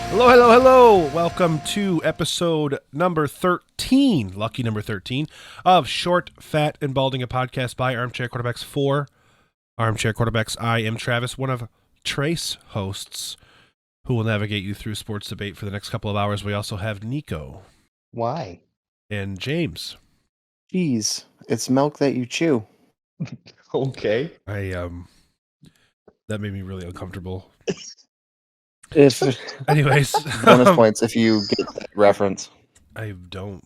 Hello, hello, hello. Welcome to episode number 13, lucky number 13, of Short, Fat, and Balding, a podcast by Armchair Quarterbacks for Armchair Quarterbacks. I am Travis, one of Trace hosts, who will navigate you through sports debate for the next couple of hours. We also have Nico. Why? And James. Cheese. It's milk that you chew. Okay. That made me really uncomfortable. If Anyways. bonus points if you get that reference. I don't.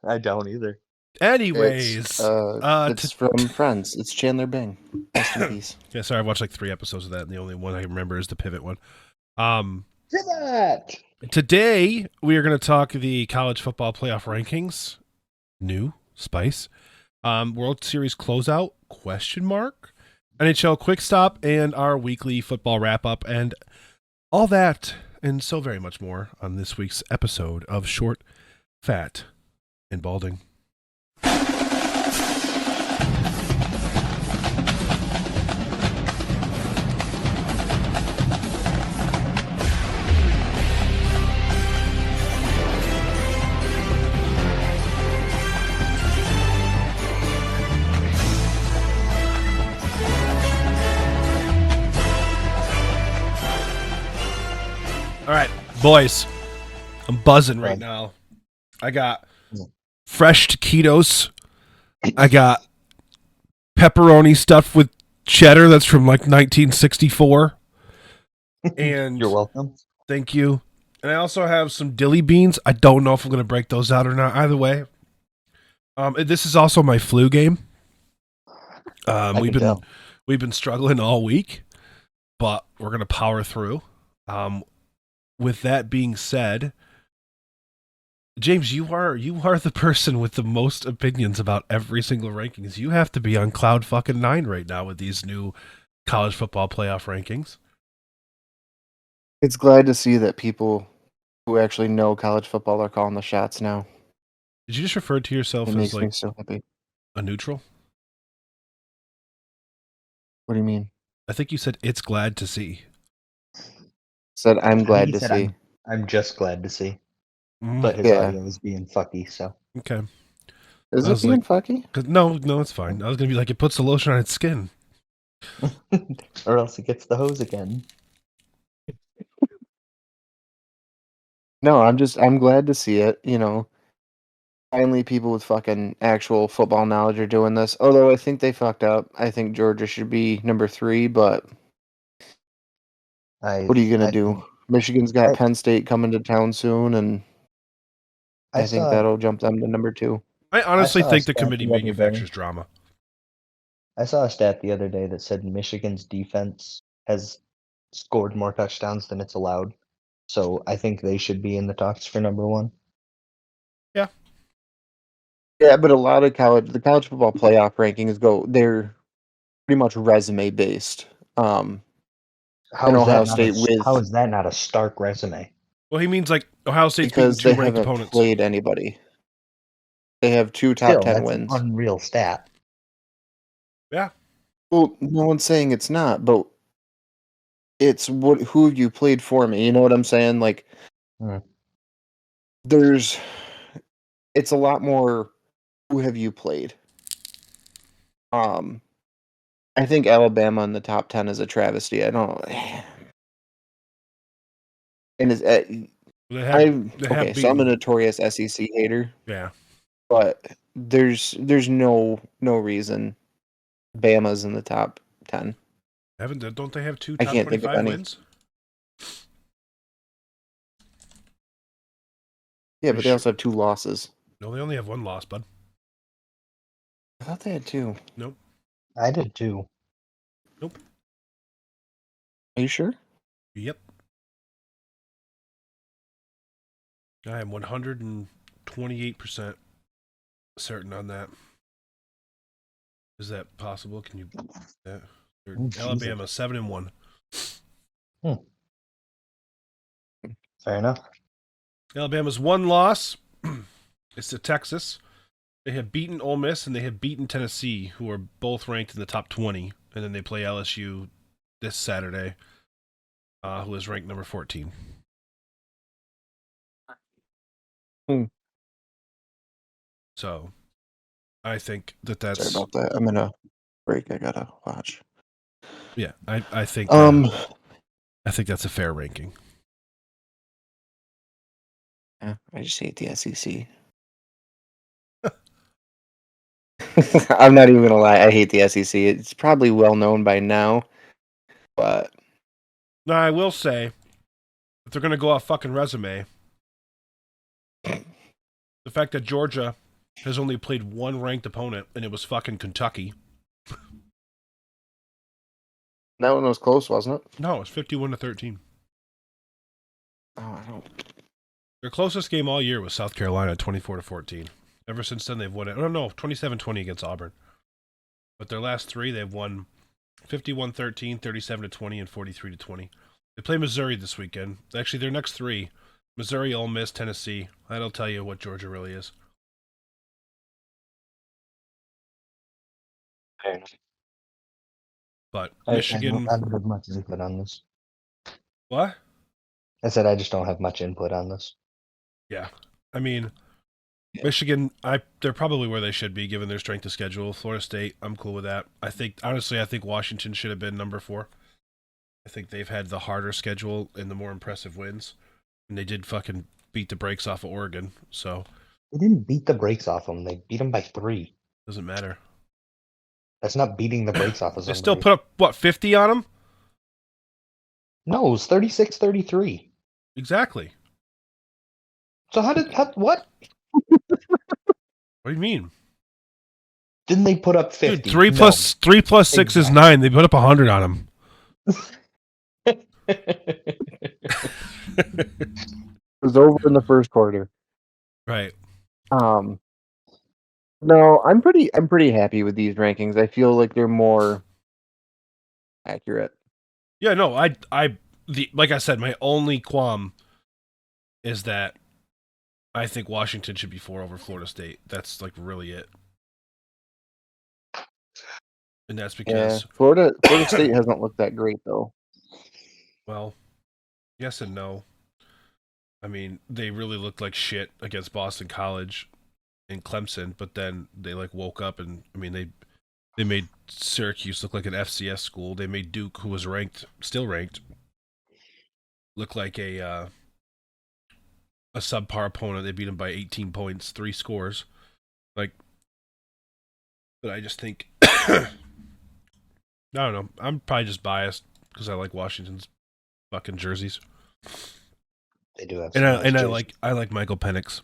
I don't either. Anyways. It's from Friends. It's Chandler Bing. Rest in peace. Yeah, sorry, I've watched like 3 episodes of that, and the only one I remember is the pivot one. Pivot! Today, we are going to talk the college football playoff rankings. New spice. World Series closeout, question mark. NHL Quickstop, and our weekly football wrap-up, and all that, and so very much more on this week's episode of Short, Fat, and Balding. All right, boys, I'm buzzing right now. I got fresh taquitos. I got pepperoni stuffed with cheddar that's from like 1964. And you're welcome. Thank you. And I also have some dilly beans. I don't know if I'm going to break those out or not. Either way, this is also my flu game. We've been struggling all week, but we're going to power through. With that being said, James, you are the person with the most opinions about every single rankings. You have to be on cloud fucking 9 right now with these new college football playoff rankings. It's glad to see that people who actually know college football are calling the shots now. Did you just refer to yourself It as makes like me so happy. a neutral? What do you mean? I think you said it's glad to see. Said I'm glad to see. I'm just glad to see. But his audio was being fucky, so. Okay. Is it being fucky? No, it's fine. I was going to be like, it puts the lotion on its skin. Or else it gets the hose again. No, I'm glad to see it, you know. Finally, people with fucking actual football knowledge are doing this. Although I think they fucked up. I think Georgia should be number 3, but what are you going to do? Michigan's got Penn State coming to town soon, and I think that'll jump them to number 2. I honestly think the committee manufactures drama. I saw a stat the other day that said Michigan's defense has scored more touchdowns than it's allowed. So I think they should be in the talks for number 1. Yeah. Yeah, but a lot of the college football playoff rankings they're pretty much resume based. How is that not a stark resume? Well, he means like Ohio State's because beaten 2 they ranked haven't opponents. Played anybody. They have 2 top 10 wins. An unreal stat. Yeah. Well, no one's saying it's not, but it's who have you played for me? You know what I'm saying? Like, it's a lot more. Who have you played? I think Alabama in the top 10 is a travesty. I don't. And is so I'm a notorious SEC hater. Yeah. But there's no reason Bama's in the top 10. Don't they have 2 top 25 wins? Yeah, but they also have 2 losses. No, they only have 1 loss, bud. I thought they had 2. Nope. I did too. Nope. Are you sure? Yep. I am 128% certain on that. Is that possible? Can you? Alabama 7-1. Fair enough. Alabama's 1 loss is to Texas. They have beaten Ole Miss and they have beaten Tennessee, who are both ranked in the top 20. And then they play LSU this Saturday, who is ranked number 14. Hmm. So I think that's Sorry about that. I'm in a break. I gotta watch. yeah. I think I think that's a fair ranking. Yeah, I just hate the SEC. I'm not even gonna lie. I hate the SEC. It's probably well known by now, but Now I will say, if they're gonna go off fucking resume, the fact that Georgia has only played one ranked opponent and it was fucking Kentucky. that one was close, wasn't it? No, it's 51-13. Oh, I don't. Their closest game all year was South Carolina, 24-14. Ever since then, they've won it. Oh no, 27-20 against Auburn. But their last three, they've won 51-13, 37-20, and 43-20. They play Missouri this weekend. Actually, their next three: Missouri, Ole Miss, Tennessee. That'll tell you what Georgia really is. But Michigan. I don't have much input on this. What? I said I just don't have much input on this. Yeah. I mean, Yeah. Michigan, they're probably where they should be given their strength of schedule. Florida State, I'm cool with that. I think Washington should have been number 4. I think they've had the harder schedule and the more impressive wins. And they did fucking beat the brakes off of Oregon, so They didn't beat the brakes off them. They beat them by 3. doesn't matter. That's not beating the brakes off of They somebody. still put up, what, 50 on them? No, it was 36-33. Exactly. So what? What do you mean? Didn't they put up 50? Dude, 3 plus 6 is 9. They put up 100 on them. It was over in the first quarter. Right. No, I'm pretty happy with these rankings. I feel like they're more accurate. Yeah, no, like I said, my only qualm is that I think Washington should be 4 over Florida State. That's like really it. And that's because Florida State hasn't looked that great though. Well, yes and no. I mean, they really looked like shit against Boston College and Clemson, but then they like woke up and I mean they made Syracuse look like an FCS school. They made Duke, who was still ranked, look like a subpar opponent. They beat him by 18 points, 3 scores. Like, but I just think I don't know. I'm probably just biased because I like Washington's fucking jerseys. They do have And some nice I jerseys. like Michael Penix.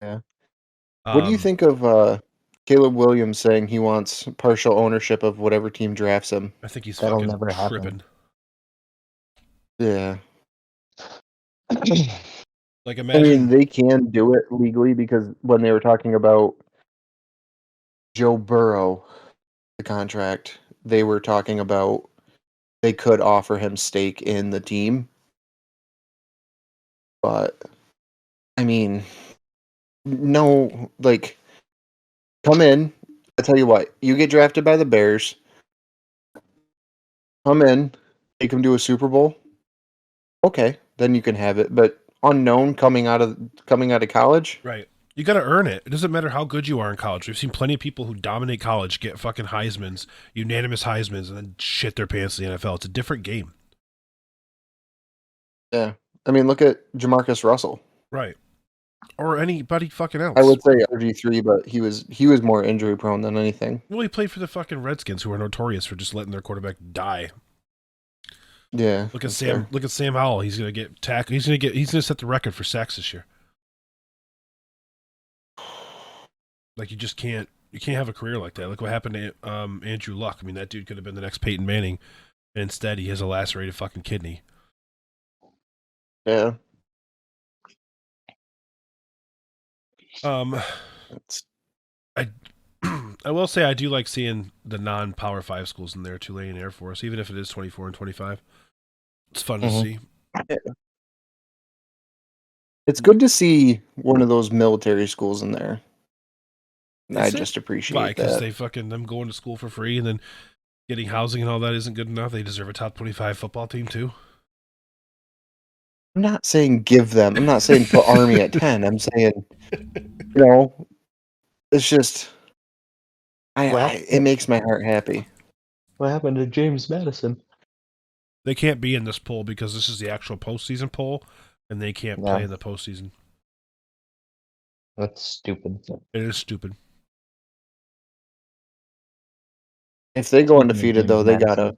Yeah. What do you think of Caleb Williams saying he wants partial ownership of whatever team drafts him? I think he's That'll fucking never happen. tripping. Yeah. Like I imagine mean, they can do it legally because when they were talking about Joe Burrow, the contract, they were talking about they could offer him stake in the team. But, I mean, no, like, come in. I tell you what, you get drafted by the Bears, come in, take him to a Super Bowl. Okay, then you can have it. But unknown coming out of college, right. You got to earn it. It doesn't matter how good you are in college. We've seen plenty of people who dominate college get fucking Heismans, unanimous Heismans, and then shit their pants in the NFL. It's a different game. yeah. I mean, look at Jamarcus Russell. Right. Or anybody fucking else. I would say RG3, but he was more injury prone than anything. Well, he played for the fucking Redskins, who are notorious for just letting their quarterback die. Yeah. Look at Sam. Look at Sam Howell. He's gonna get tackled. He's gonna set the record for sacks this year. Like you can't have a career like that. Look what happened to Andrew Luck. I mean, that dude could have been the next Peyton Manning, and instead he has a lacerated fucking kidney. Yeah. I will say I do like seeing the non-Power 5 schools in there, Tulane, Air Force, even if it is 24 and 25. It's fun to see. Yeah. It's good to see one of those military schools in there. I just appreciate that. Because they them going to school for free and then getting housing and all that isn't good enough. They deserve a top 25 football team too. I'm not saying give them. I'm not saying put Army at 10. I'm saying, it's just, it makes my heart happy. What happened to James Madison? They can't be in this poll because this is the actual postseason poll, and they can't play in the postseason. That's stupid. It is stupid. If they go undefeated, though, they gotta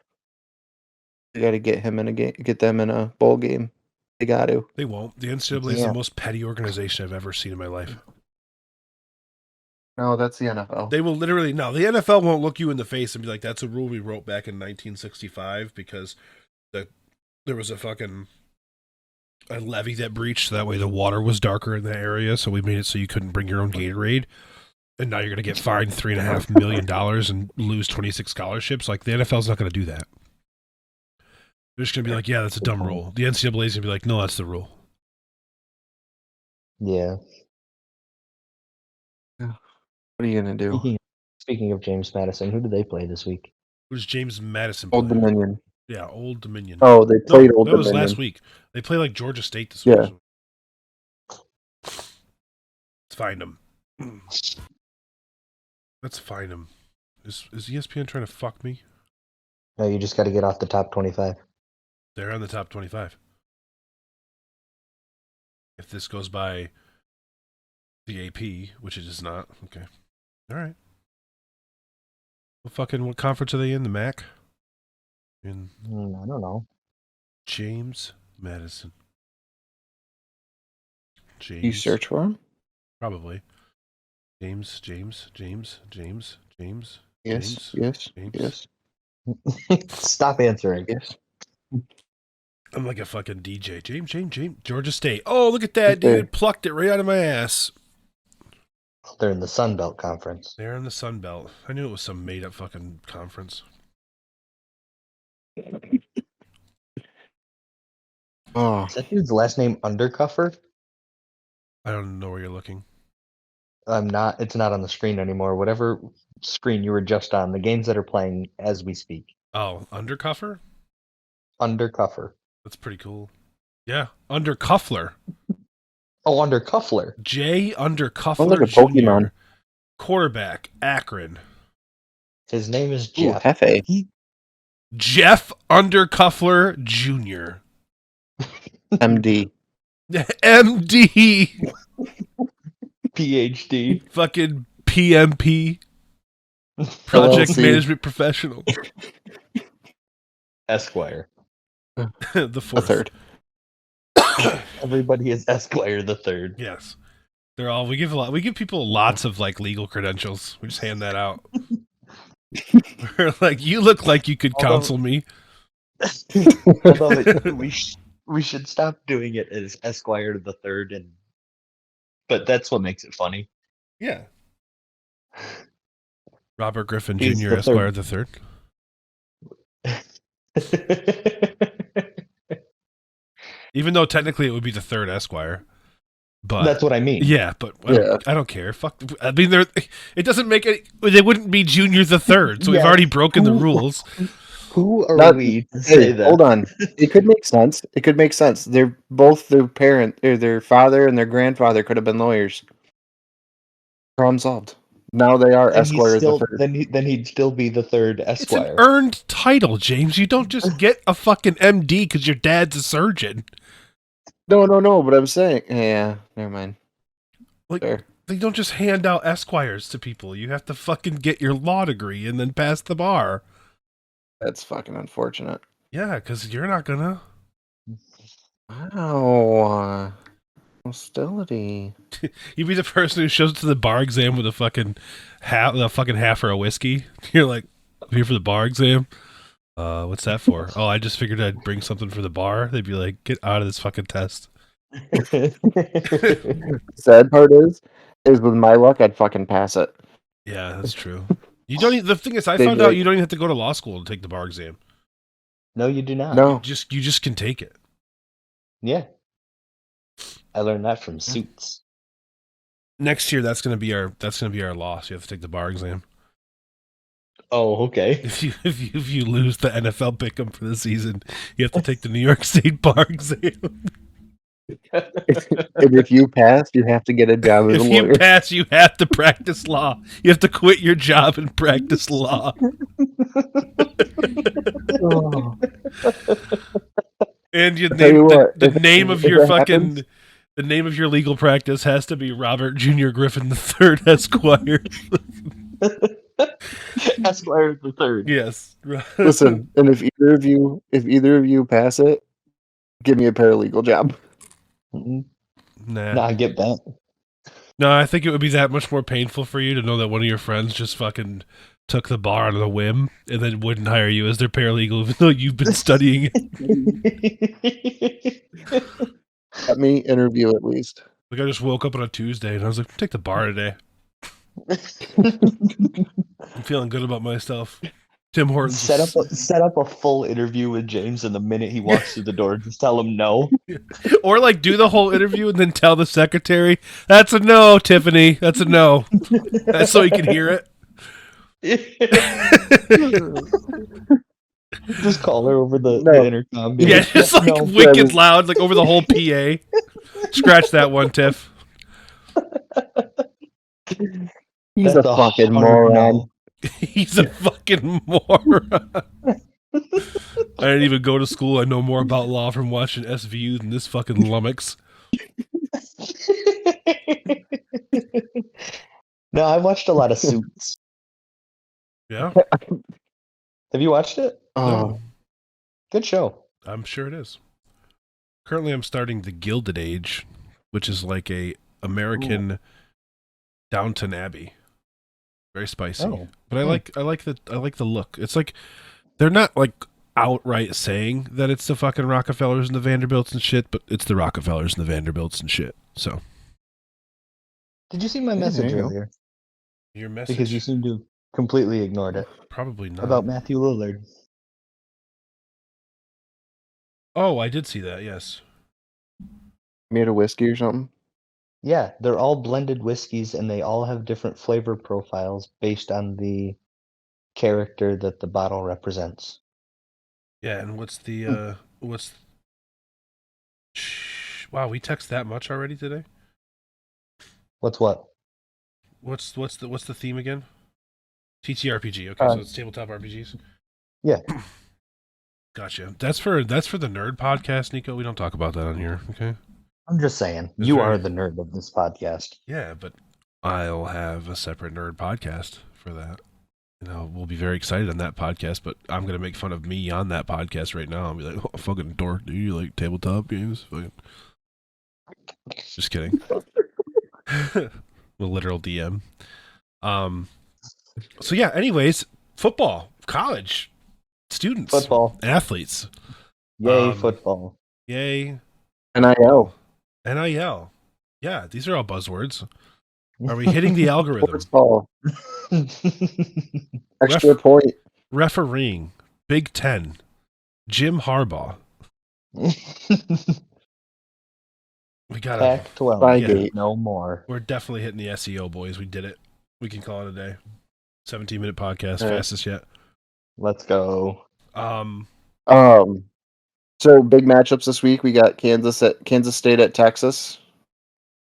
get him in a game, get them in a bowl game. They got to. They won't. The NCAA is the most petty organization I've ever seen in my life. No, that's the NFL. They will literally the NFL won't look you in the face and be like, "That's a rule we wrote back in 1965 because there was a levee that breached. So that way the water was darker in that area, so we made it so you couldn't bring your own Gatorade. And now you're going to get fined $3.5 million and lose 26 scholarships. Like, the NFL's not going to do that. They're just going to be like, yeah, that's a dumb rule. The NCAA is going to be like, no, that's the rule. Yeah. What are you going to do? Speaking of James Madison, who did they play this week? Who's James Madison play? Old Dominion. Yeah, Old Dominion. Oh, they played Old Dominion. That was last week. They play like Georgia State this week. Yeah. Let's find them. Let's find them. Is ESPN trying to fuck me? No, you just got to get off the top 25. They're on the top 25. If this goes by the AP, which it is not. Okay. All right. What conference are they in? The MAC? I don't know. James Madison. James. You search for him? Probably. James. Yes. Stop answering. Yes. I'm like a fucking DJ. James. Georgia State. Oh, look at that, dude. Plucked it right out of my ass. They're in the Sun Belt Conference. They're in the Sun Belt. I knew it was some made-up fucking conference. Oh. Is that dude's last name Undercuffer? I don't know where you're looking. It's not on the screen anymore. Whatever screen you were just on, the games that are playing as we speak. Oh, Undercuffer? Undercuffer. That's pretty cool. Yeah, Undercuffler. Oh, Undercuffler. Jay Undercuffler Sounds like a Jr. Pokemon. Quarterback, Akron. His name is Jeff. Hefe. Jeff Undercuffler Jr. MD. MD. PhD. Fucking PMP. Project LLC. Management Professional. Esquire. The fourth. third. Everybody is Esquire the third. Yes. They're all we give people lots of like legal credentials. We just hand that out. We're like, you look like you could counsel me. Although we should stop doing it as Esquire the third, but that's what makes it funny. Yeah. Robert Griffin He's Jr. the Esquire the third. Even though technically it would be the third Esquire. But that's what I mean. Yeah, but Yeah. I don't care. Fuck. I mean, it doesn't make any. They wouldn't be Junior the third, so we've Yeah. already broken the rules. Who are we to say that? Hold on. It could make sense. They're both their father and their grandfather could have been lawyers. Problem solved. Now they are Esquire the third. Then he'd still be the third It's Esquire. an earned title, James. You don't just get a fucking MD because your dad's a surgeon. No. But I'm saying, yeah. Never mind. Like, Fair. they don't just hand out Esquires to people. You have to fucking get your law degree and then pass the bar. That's fucking unfortunate. Yeah, because you're not gonna. Wow. Hostility. You'd be the person who shows up to the bar exam with a fucking half or a whiskey. You're like, I'm here for the bar exam. What's that for? Oh, I just figured I'd bring something for the bar. They'd be like, get out of this fucking test. Sad part is with my luck, I'd fucking pass it. Yeah, that's true. You don't. The thing is, I They'd found be out like- you don't even have to go to law school to take the bar exam. No, you do not. No. You just can take it. Yeah. I learned that from Suits. Next year, that's gonna be our loss. You have to take the bar exam. Oh, okay. If you lose the NFL pick'em for the season, you have to take the New York State bar exam. And if you pass, you have to get a job as a If you lawyer. pass, you have to practice law. You have to quit your job and practice law. Oh. And you I'll tell you name what, the if name of if your it fucking happens, the name of your legal practice has to be Robert Jr. Griffin III Esquire. Esquire the third. Yes. listen, and if either of you pass it, give me a paralegal job. Nah. Nah, get bent. No, I think it would be that much more painful for you to know that one of your friends just fucking took the bar on a whim and then wouldn't hire you as their paralegal even though you've been studying it. Let me interview at least. Like I just woke up on a Tuesday and I was like, take the bar today. I'm feeling good about myself. Tim Hortons set up a full interview with James, and the minute he walks through the door, just tell him no. or like do the whole interview and then tell the secretary, that's a no, Tiffany. That's a no. That's so he can hear it. Just call her over the intercom. Yeah, just like no. wicked loud, like over the whole PA. Scratch that one, Tiff. He's That's a fucking hard moron. no. He's a fucking moron. I didn't even go to school. I know more about law from watching SVU than this fucking lummox. No, I watched a lot of Suits. Yeah? Have you watched it? No, Good show. I'm sure it is. Currently, I'm starting The Gilded Age, which is like a American Downton Abbey. Very spicy, but I like the look. It's like they're not like outright saying that it's the fucking Rockefellers and the Vanderbilts and shit, but it's the Rockefellers and the Vanderbilts and shit. So, Did you see my message earlier? Your message? Because you seem to completely ignored it. Probably not. About Matthew Lillard. Oh, I did see that. Yes. Made a whiskey or something? Yeah, they're all blended whiskeys, and they all have different flavor profiles based on the character that the bottle represents. Yeah, and what's the wow, we text that much already today? What's what? What's the theme again? TTRPG. Okay, so it's tabletop RPGs. Yeah. Gotcha. That's for the nerd podcast, Nico. We don't talk about that on here, okay? I'm just saying, That's you very- are the nerd of this podcast. Yeah, but I'll have a separate nerd podcast for that. You know, we'll be very excited on that podcast, but I'm going to make fun of me on that podcast right now. I'll be like, oh, fucking dork, do you like tabletop games? Fucking... Just kidding. The literal DM. So yeah, anyways, football, college, students, Football. athletes. Yay, football. Yay. NIL. NIL. Yeah, these are all buzzwords. Are we hitting the algorithm? Sports ball. Extra point. Refereeing. Big Ten. Jim Harbaugh. We got Pac-12. Spygate. No more. We're definitely hitting the SEO, boys. We did it. We can call it a day. 17-minute podcast, fastest yet. Let's go. So big matchups this week. We got Kansas State at Texas.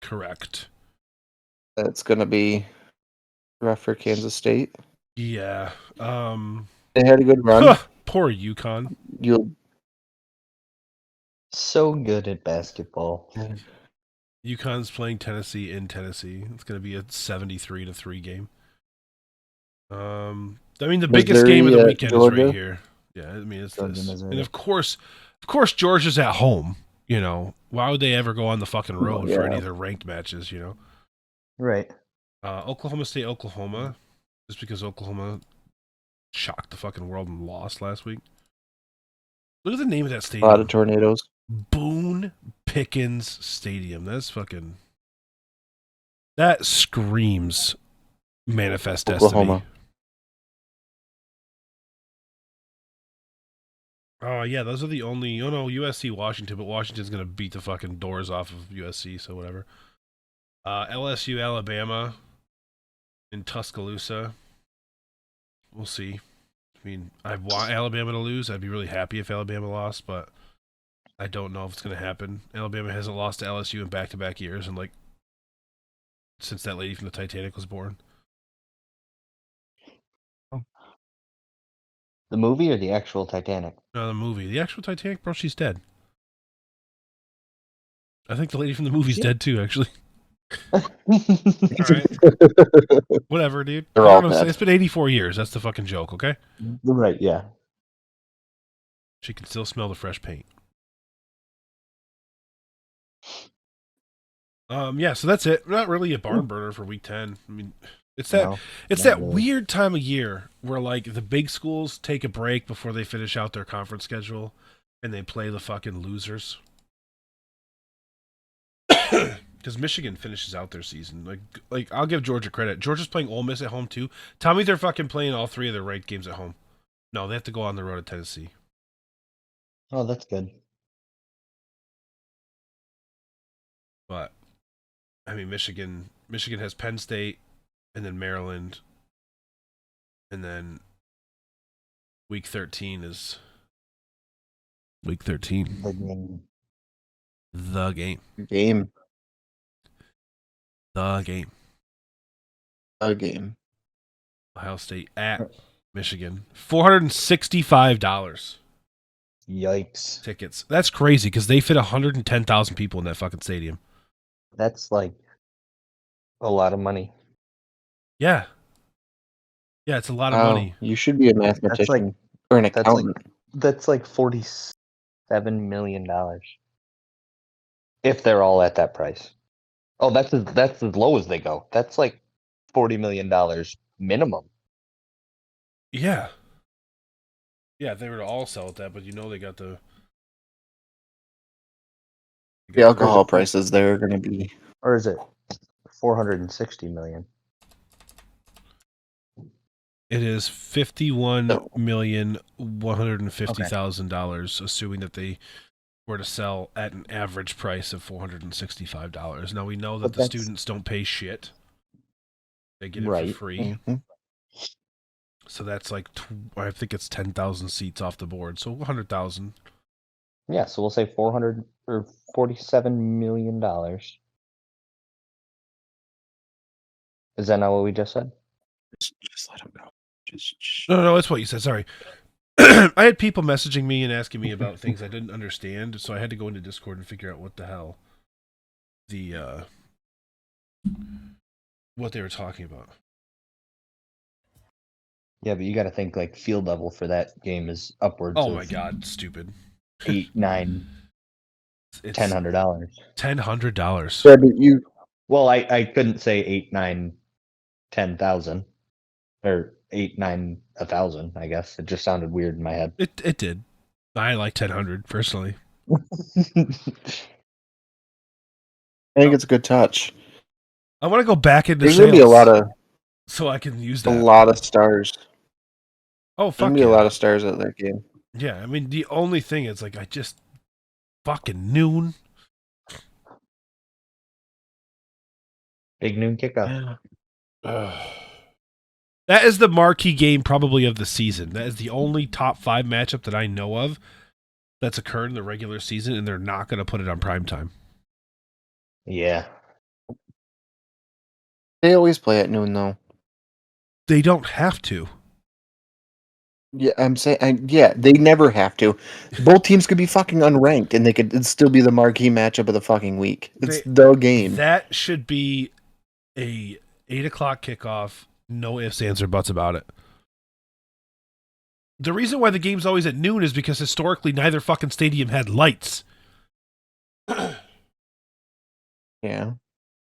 Correct. That's gonna be rough for Kansas State. Yeah. They had a good run. Poor UConn. So good at basketball. UConn's playing Tennessee in Tennessee. It's going to be a 73-3 game. I mean, the biggest game of the weekend Georgia? is right here. Yeah, I mean, it's Georgia, this. Missouri. And of course, Georgia's at home. You know, why would they ever go on the fucking road for any of their ranked matches, you know? Right. Oklahoma State, Oklahoma. Just because Oklahoma shocked the fucking world and lost last week. Look at the name of that A stadium. lot of tornadoes. Boone Pickens Stadium. That's fucking... That screams Manifest Oklahoma. Destiny. Oh, yeah, those are the only... Oh, no, USC, Washington, but Washington's going to beat the fucking doors off of USC, so whatever. LSU, Alabama in Tuscaloosa. We'll see. I mean, I want Alabama to lose. I'd be really happy if Alabama lost, but I don't know if it's going to happen. Alabama hasn't lost to LSU in back-to-back years, and since that lady from the Titanic was born. The movie or the actual Titanic? No, the movie. The actual Titanic, bro, she's dead. I think the lady from the movie's dead too, actually. All right. Whatever, dude. They're all dead. It's been 84 years. That's the fucking joke, okay? Right, yeah. She can still smell the fresh paint. Yeah, so that's it. Not really a barn burner for week 10. I mean, it's that really. weird time of year where the big schools take a break before they finish out their conference schedule and they play the fucking losers. Because Michigan finishes out their season. I'll give Georgia credit. Georgia's playing Ole Miss at home too. Tell me they're fucking playing all 3 of their ranked games at home. No, they have to go on the road to Tennessee. Oh, that's good. But I mean, Michigan has Penn State, and then Maryland, and then week 13 is week 13. The game. Ohio State at Michigan. $465. Yikes. Tickets. That's crazy because they fit 110,000 people in that fucking stadium. That's like a lot of money. Yeah. Yeah, it's a lot of money. You should be a mathematician or an accountant. That's like $47 million. If they're all at that price. Oh, that's as low as they go. That's like $40 million minimum. Yeah. Yeah, if they were to all sell at that, but they got the alcohol prices there are going to be. Or is it 460 million? It is $51,150,000, assuming that they were to sell at an average price of $465. Now we know that the students don't pay shit; they get it for free. Mm-hmm. So that's I think it's 10,000 seats off the board, so 100,000. Yeah, so we'll say $47 million. Is that not what we just said? Just let him go. No, that's what you said. Sorry. I had people messaging me and asking me about things I didn't understand, so I had to go into Discord and figure out what the hell what they were talking about. Yeah, but you got to think field level for that game is upwards. Oh my god, stupid! $800, $900, $1,000. $1,000. Yeah, but you. Well, I couldn't say 8, 9, 10,000, or 8, 9, 1,000. I guess it just sounded weird in my head. It did. I like 1,000 personally. I think it's a good touch. I want to go back into There's going to be a lot of so I can use that. A lot of stars. Oh, fuck. There's going to be a lot of stars at that game. Yeah, I mean, the only thing is, I just fucking noon. Big noon kickoff. Yeah. That is the marquee game probably of the season. That is the only top 5 matchup that I know of that's occurred in the regular season, and they're not going to put it on primetime. Yeah. They always play at noon, though. They don't have to. Yeah, I'm saying, they never have to. Both teams could be fucking unranked, and it'd still be the marquee matchup of the fucking week. It's the game. That should be a 8 o'clock kickoff. No ifs, ands, or buts about it. The reason why the game's always at noon is because historically neither fucking stadium had lights. Yeah.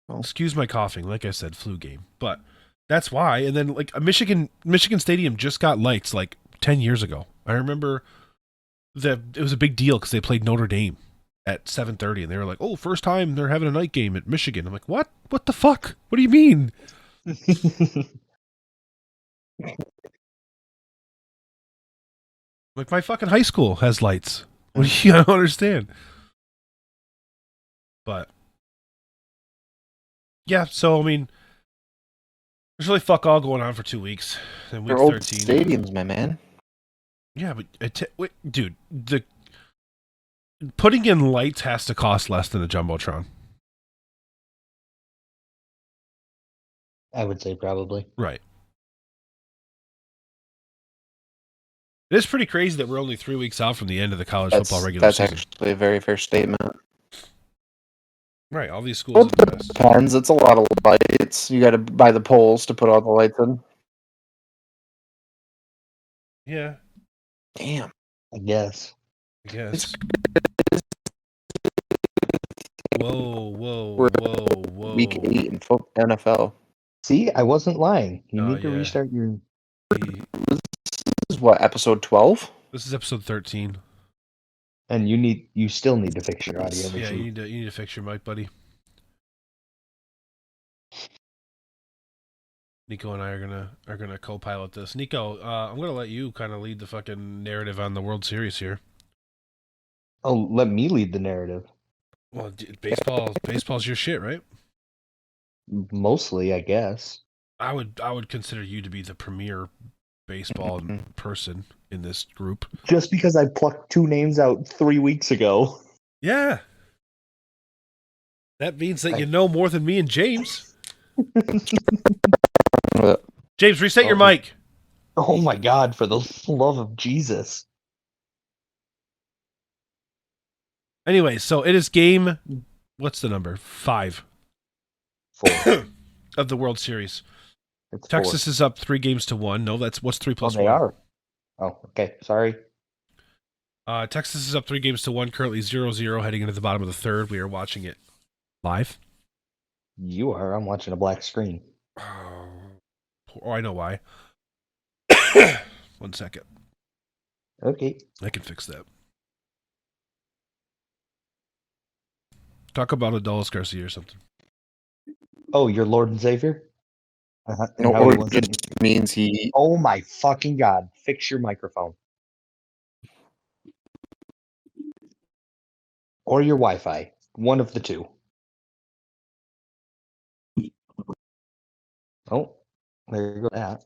Well, excuse my coughing. Like I said, flu game. But that's why. And then a Michigan Stadium just got lights 10 years ago. I remember that it was a big deal because they played Notre Dame at 7:30, and they were like, "Oh, first time they're having a night game at Michigan." I'm like, "What? What the fuck? What do you mean?" My fucking high school has lights. What do you? I don't understand. But yeah, so I mean, there's really fuck all going on for 2 weeks. And week They're old 13. stadiums, my man. Yeah, but wait, dude, putting in lights has to cost less than a jumbotron. I would say probably. Right. It is pretty crazy that we're only 3 weeks out from the end of the college football regular season. That's actually a very fair statement. Right, all these schools in the West. Depends. It's a lot of lights. You got to buy the poles to put all the lights in. Yeah. Damn. I guess. Whoa. Week 8 in NFL. See, I wasn't lying. You Oh, need to yeah. restart your. This is what, episode 12? This is episode 13. And you still need to fix your audio. Yeah, you need to fix your mic, buddy. Nico and I are gonna co-pilot this. Nico, I'm gonna let you kind of lead the fucking narrative on the World Series here. Oh, let me lead the narrative. Well, baseball's your shit, right? Mostly, I guess. I would consider you to be the premier baseball person in this group. Just because I plucked 2 names out 3 weeks ago. Yeah. That means that you know more than me and James. James, reset your mic. Oh my God, for the love of Jesus. Anyway, so it is game, what's the number? 5. 4. Of the World Series. It's Texas 4. is up 3-1. No, what's 3 plus 1? They are. Oh, okay. Sorry. Texas is up 3-1, currently 0-0, heading into the bottom of the third. We are watching it live. You are. I'm watching a black screen. Oh, I know why. 1 second. Okay. I can fix that. Talk about Adolis Garcia or something. Oh, your Lord and Savior? No, how he it wasn't- just means he... Oh my fucking God. Fix your microphone. Or your Wi-Fi. One of the two. Oh, there you go. That.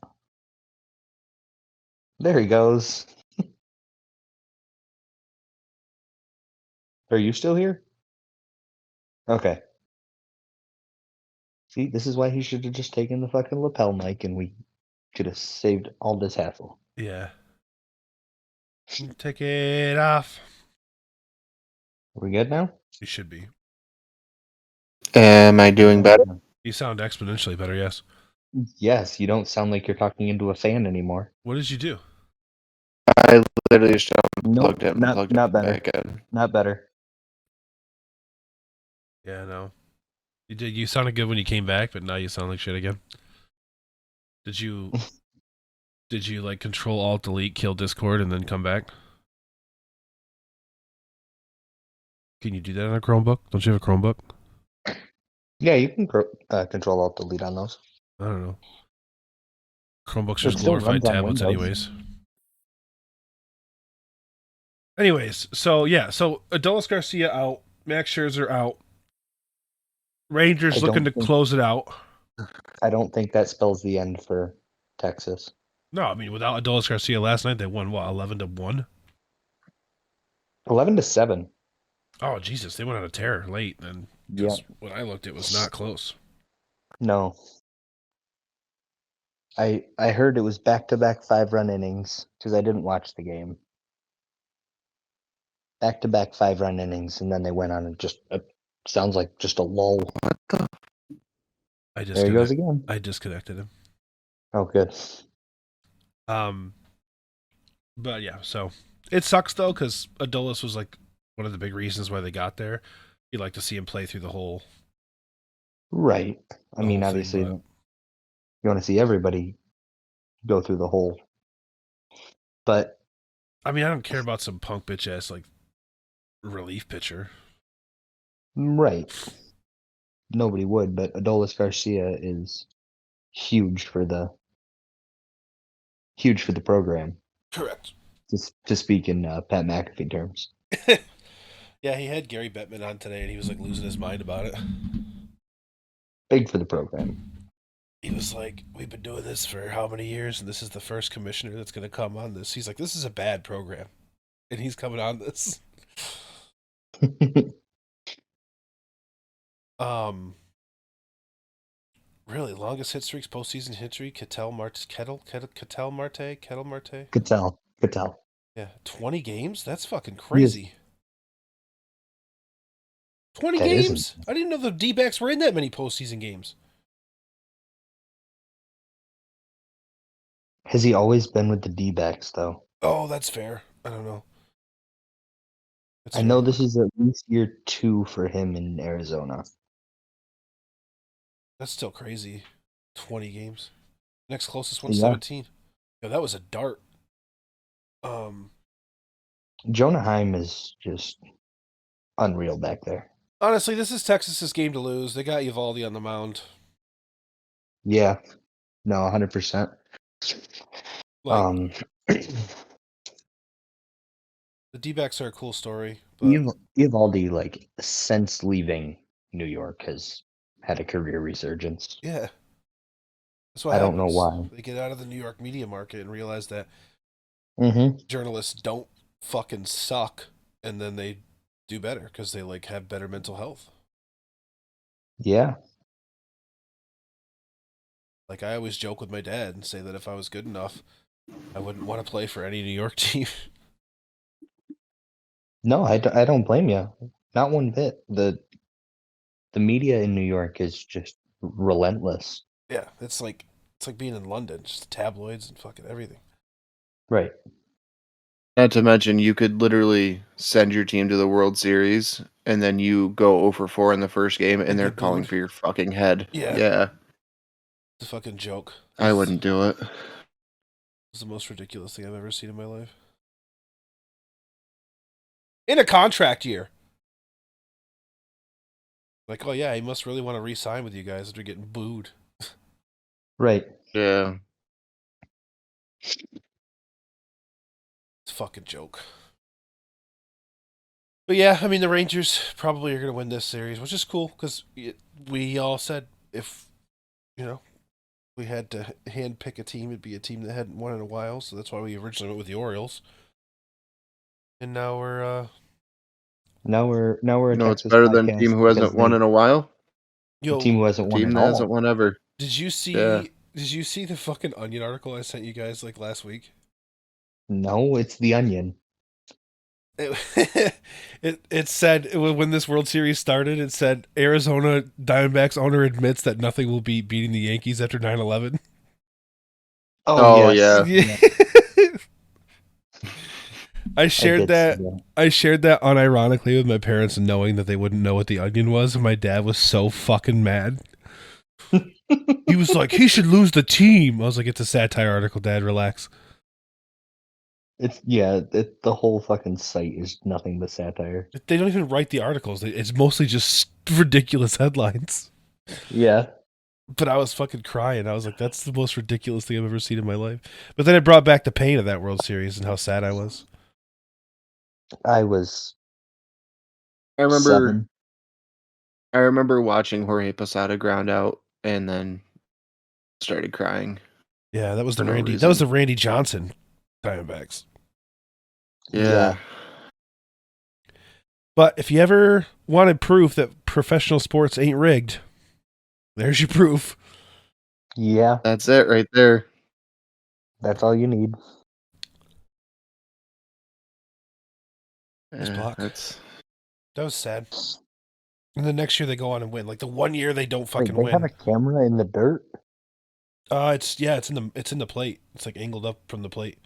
There he goes. Are you still here? Okay. See, this is why he should have just taken the fucking lapel mic and we could have saved all this hassle. Yeah. Take it off. Are we good now? You should be. Am I doing better? You sound exponentially better, yes. Yes, you don't sound like you're talking into a fan anymore. What did you do? I literally just Nope, plugged it not better. back in. Not better. Yeah, no. You sounded good when you came back, but now you sound like shit again. Did you like Control Alt Delete kill Discord and then come back? Can you do that on a Chromebook? Don't you have a Chromebook? Yeah, you can control alt delete on those. I don't know. Chromebooks are It just still glorified runs on tablets Windows. anyways. So Adolis Garcia out, Max Scherzer out. Rangers looking to close it out. I don't think that spells the end for Texas. No, I mean without Adolis Garcia last night they won what, 11-1? 11-7. Oh Jesus, they went on a tear late, and when I looked, it was not close. No. I heard it was back-to-back 5-run innings because I didn't watch the game. Back-to-back 5-run innings, and then they went on and just sounds like just a lull. What the? There he goes again. I disconnected him. Oh, good. But yeah, so it sucks though because Adolis was like one of the big reasons why they got there. You'd like to see him play through the whole. Right. I mean, whole obviously, thing, you want to see everybody go through the whole. But I mean, I don't care about some punk bitch ass like relief pitcher. right. Nobody would, but Adolis Garcia is huge for the program. Correct. To speak in Pat McAfee terms. Yeah, he had Gary Bettman on today, and he was like losing his mind about it. Big for the program. He was like, "We've been doing this for how many years, and this is the first commissioner that's going to come on this." He's like, "This is a bad program," and he's coming on this. Really longest hit streaks, postseason history. Kettle Marte. Could tell. Yeah, 20 games. That's fucking He is. crazy. 20 That isn't. games. I didn't know the D-backs were in that many postseason games. Has he always been with the D-backs though? Oh, that's fair. I don't know. That's I fair. know this is at least year 2 for him in Arizona. That's still crazy. 20 games. Next closest one, Yeah. 17. Yeah, that was a dart. Jonah Heim is just unreal back there. Honestly, this is Texas's game to lose. They got Eovaldi on the mound. Yeah. No, 100%. Like, the D-backs are a cool story, but Eovaldi, like, since leaving New York, has had a career resurgence. yeah. That's what I happens. don't know why. They get out of the New York media market and realize that Mm-hmm. journalists don't fucking suck, and then they do better because they like have better mental health. Yeah. Like I always joke with my dad and say that if I was good enough, I wouldn't want to play for any New York team. No, I don't blame you. Not one bit. The media in New York is just relentless. Yeah, it's like being in London, just tabloids and fucking everything. Right. Not to mention, you could literally send your team to the World Series, and then you go 0 for 4 in the first game, and they're get calling booed. for your fucking head. Yeah. It's a fucking joke. I wouldn't do it. It's the most ridiculous thing I've ever seen in my life. In a contract year. Like, oh yeah, he must really want to re-sign with you guys after getting booed. Right. Yeah. It's a fucking joke. But yeah, I mean, the Rangers probably are going to win this series, which is cool because we all said if, we had to hand pick a team, it'd be a team that hadn't won in a while. So that's why we originally went with the Orioles. And now we're Now we're a No, it's Texas better than podcast team who because hasn't won in a while. the team who hasn't won Team at that hasn't all. won ever. Did you see? Yeah. Did you see the fucking Onion article I sent you guys like last week? No, it's the Onion. It said when this World Series started, it said Arizona Diamondbacks owner admits that nothing will beat beating the Yankees after 9/11. Oh, yes. yeah. I shared that. Yeah. I shared that unironically with my parents, knowing that they wouldn't know what the Onion was, and my dad was so fucking mad. He was like, "He should lose the team." I was like, "It's a satire article, Dad. Relax." The whole fucking site is nothing but satire. They don't even write the articles. It's mostly just ridiculous headlines. Yeah. But I was fucking crying. I was like, "That's the most ridiculous thing I've ever seen in my life." But then it brought back the pain of that World Series and how sad I was. I was I remember 7. I remember watching Jorge Posada ground out and then started crying. Yeah, that was For the no Randy. That reason. was the Randy Johnson Diamondbacks. Yeah. But if you ever wanted proof that professional sports ain't rigged, there's your proof. Yeah. That's it right there. That's all you need. Block. That's That was sad. And the next year they go on and win. Like the one year they don't fucking Wait, they have win. a camera in the dirt? It's in the plate. It's like angled up from the plate.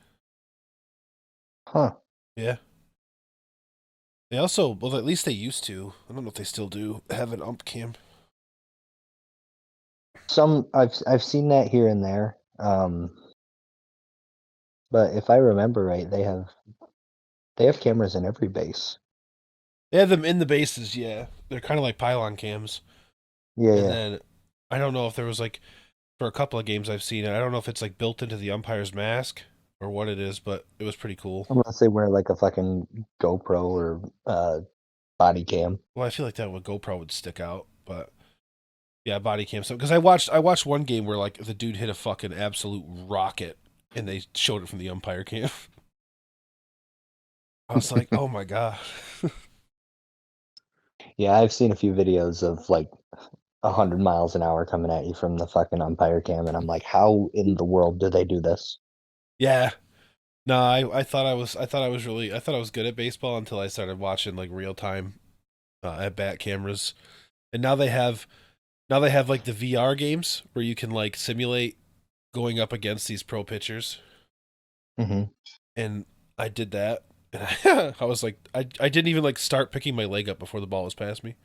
Huh. Yeah. They also, well, at least they used to. I don't know if they still do have an ump cam. Some I've seen that here and there. But if I remember right, they have cameras in every base. They have them in the bases, yeah. They're kind of like pylon cams. Yeah, And yeah. then I don't know if there was like for a couple of games I've seen it. I don't know if it's like built into the umpire's mask or what it is, but it was pretty cool. Unless they wear like a fucking GoPro or body cam. Well, I feel like that GoPro would stick out, but yeah, body cam. So because I watched one game where like the dude hit a fucking absolute rocket, and they showed it from the umpire cam. I was like, oh my god. Yeah, I've seen a few videos of like 100 miles an hour coming at you from the fucking umpire cam, and I'm like, how in the world do they do this? Yeah. No, I thought I was good at baseball until I started watching like real time at bat cameras, and now they have like the VR games where you can like simulate going up against these pro pitchers, Mm-hmm. and I did that, and I was like, I didn't even like start picking my leg up before the ball was past me.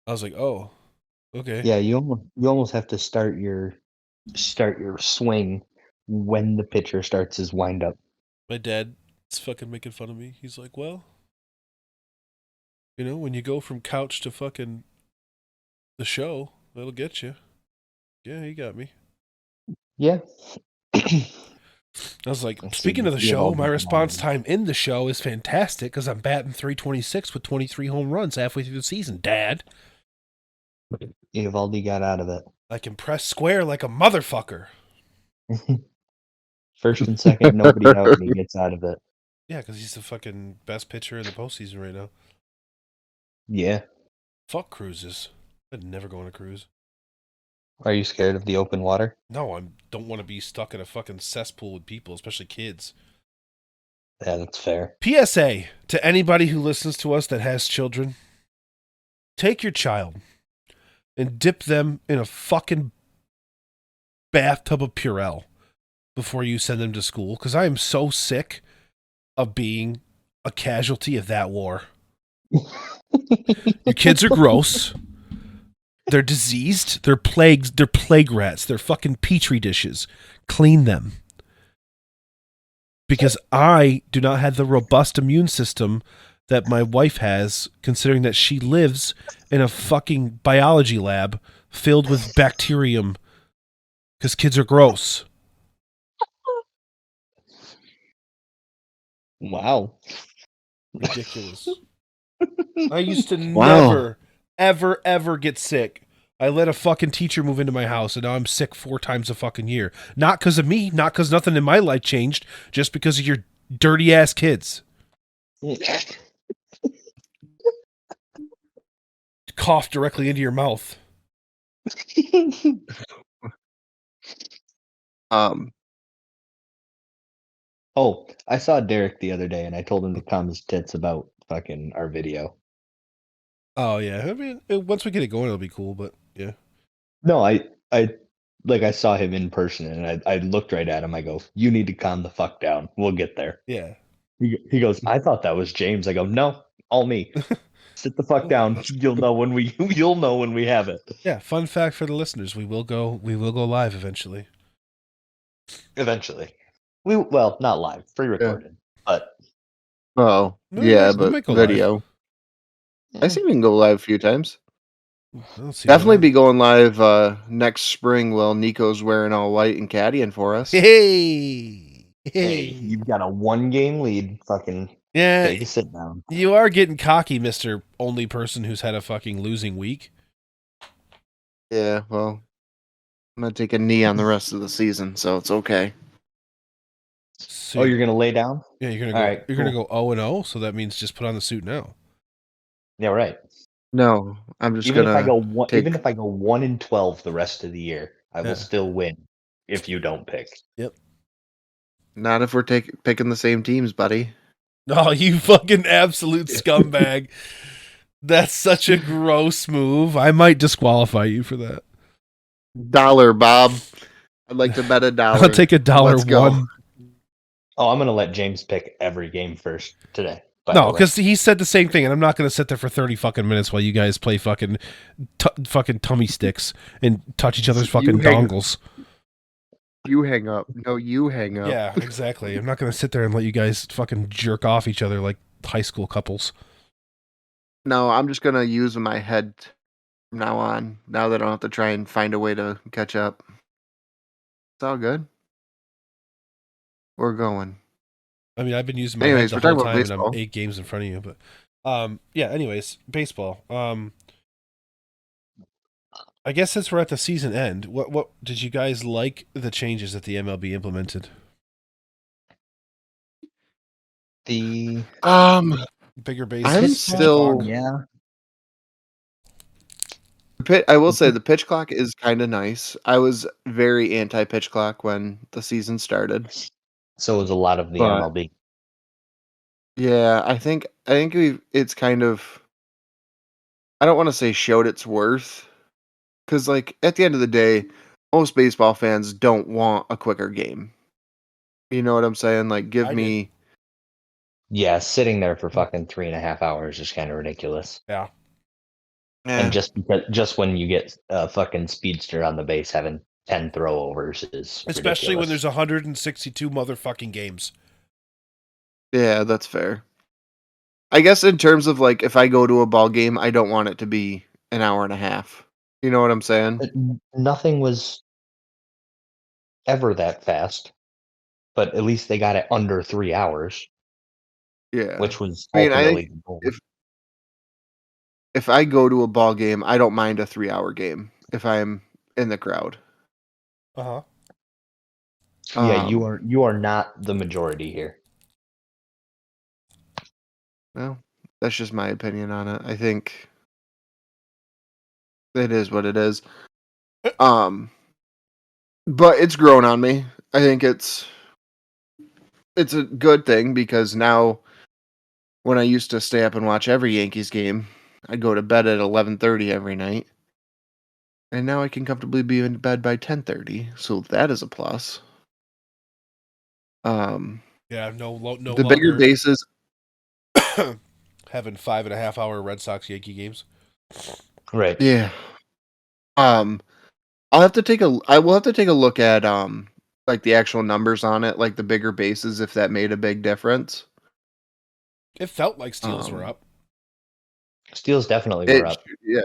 I was like, oh, okay. Yeah, you almost have to start your swing when the pitcher starts his windup. My dad's fucking making fun of me. He's like, well, you know, when you go from couch to fucking the show, that'll get you. Yeah, he got me. Yeah. I was like, Let's see, speaking of the we have all show, my different response lines. time in the show is fantastic because I'm batting 326 with 23 home runs halfway through the season, Dad. Evaldi got out of it. I can press square like a motherfucker. First and second, nobody out, and he gets out of it. Yeah, because he's the fucking best pitcher in the postseason right now. Yeah. Fuck cruises. I'd never go on a cruise. Are you scared of the open water? No, I don't want to be stuck in a fucking cesspool with people, especially kids. Yeah, that's fair. PSA to anybody who listens to us that has children. Take your child and dip them in a fucking bathtub of Purell before you send them to school, because I am so sick of being a casualty of that war. Your kids are gross. They're diseased. They're plagues. They're plague rats. They're fucking petri dishes. Clean them. Because I do not have the robust immune system that my wife has, considering that she lives in a fucking biology lab filled with bacterium. Because kids are gross. Wow. Ridiculous. I used to Wow. never, ever, ever get sick. I let a fucking teacher move into my house, and now I'm sick 4 times a fucking year. Not because of me, not because nothing in my life changed, just because of your dirty ass kids. Cough directly into your mouth. Oh, I saw Derek the other day, and I told him to calm his tits about fucking our video. Oh yeah, I mean, once we get it going, it'll be cool. But yeah, No, I saw him in person, and I looked right at him. I go, "You need to calm the fuck down. We'll get there." yeah. He goes, "I thought that was James." I go, "No, all me. Sit the fuck down. You'll know when we have it. Yeah, fun fact for the listeners: we will go live eventually. Eventually. Well, not live, pre-recorded, but Oh, No, yeah, we but might go live. video. I see we can go live a few times. I don't see Definitely why be going live next spring while Nico's wearing all white and caddying for us. not. Hey, hey, you've got a 1-game lead. Fucking yeah. take a sit down. You are getting cocky, Mr. Only person who's had a fucking losing week. Yeah, well, I'm gonna take a knee on the rest of the season, so it's okay. So Oh, you're gonna lay down? yeah, you're gonna All go. right, You're cool. gonna go 0-0. So that means just put on the suit now. Yeah, right. No, I'm just Even gonna if I go one, take. even if I go 1-12 the rest of the year, I will Yeah. still win if you don't pick. Yep. Not if we're picking the same teams, buddy. Oh, you fucking absolute scumbag. That's such a gross move. I might disqualify you for that. $1, Bob. I'd like to bet $1. I'll take $1. Let's go. Oh, I'm gonna let James pick every game first today. No, because he said the same thing, and I'm not going to sit there for 30 fucking minutes while you guys play fucking tummy sticks and touch each other's fucking dongles. You hang up. No, you hang up. Yeah, exactly. I'm not going to sit there and let you guys fucking jerk off each other like high school couples. No, I'm just gonna use my head from now on. Now that I don't have to try and find a way to catch up. It's all good. We're going. I mean, I've been using my Anyways, head we're the whole talking time, about and I'm baseball. 8 games in front of you. But yeah. Anyways, baseball. I guess since we're at the season end, what did you guys like the changes that the MLB implemented? the Bigger base. I'm Pitch still. clock, yeah. I will say the pitch clock is kind of nice. I was very anti pitch clock when the season started. So is a lot of the But MLB. yeah, I think it's kind of, I don't want to say showed its worth, because like at the end of the day, most baseball fans don't want a quicker game. You know what I'm saying? Like, give I me. Yeah, sitting there for fucking 3.5 hours is kind of ridiculous. Yeah. And Eh, just when you get a fucking speedster on the base having 10 throwovers is Especially when ridiculous. there's 162 motherfucking games. yeah, that's fair. I guess in terms of like, if I go to a ball game, I don't want it to be an hour and a half. You know what I'm saying? Nothing was ever that fast, but at least they got it under 3 hours, Yeah. which was I mean, I think ultimately the goal. if I go to a ball game, I don't mind a 3 hour game if I'm in the crowd. Uh-huh. Yeah, Um, you are not the majority here. well, that's just my opinion on it. I think it is what it is. But it's grown on me. I think it's a good thing, because now when I used to stay up and watch every Yankees game, I'd go to bed at 11:30 every night. And now I can comfortably be in bed by 10:30, so that is a plus. Yeah, no The bigger longer bases, having 5.5 hour Red Sox Yankee games. Right. yeah. Um, I will have to take a look at like the actual numbers on it, like the bigger bases, if that made a big difference. It felt like steals were Um, up. Steals definitely were up, yeah.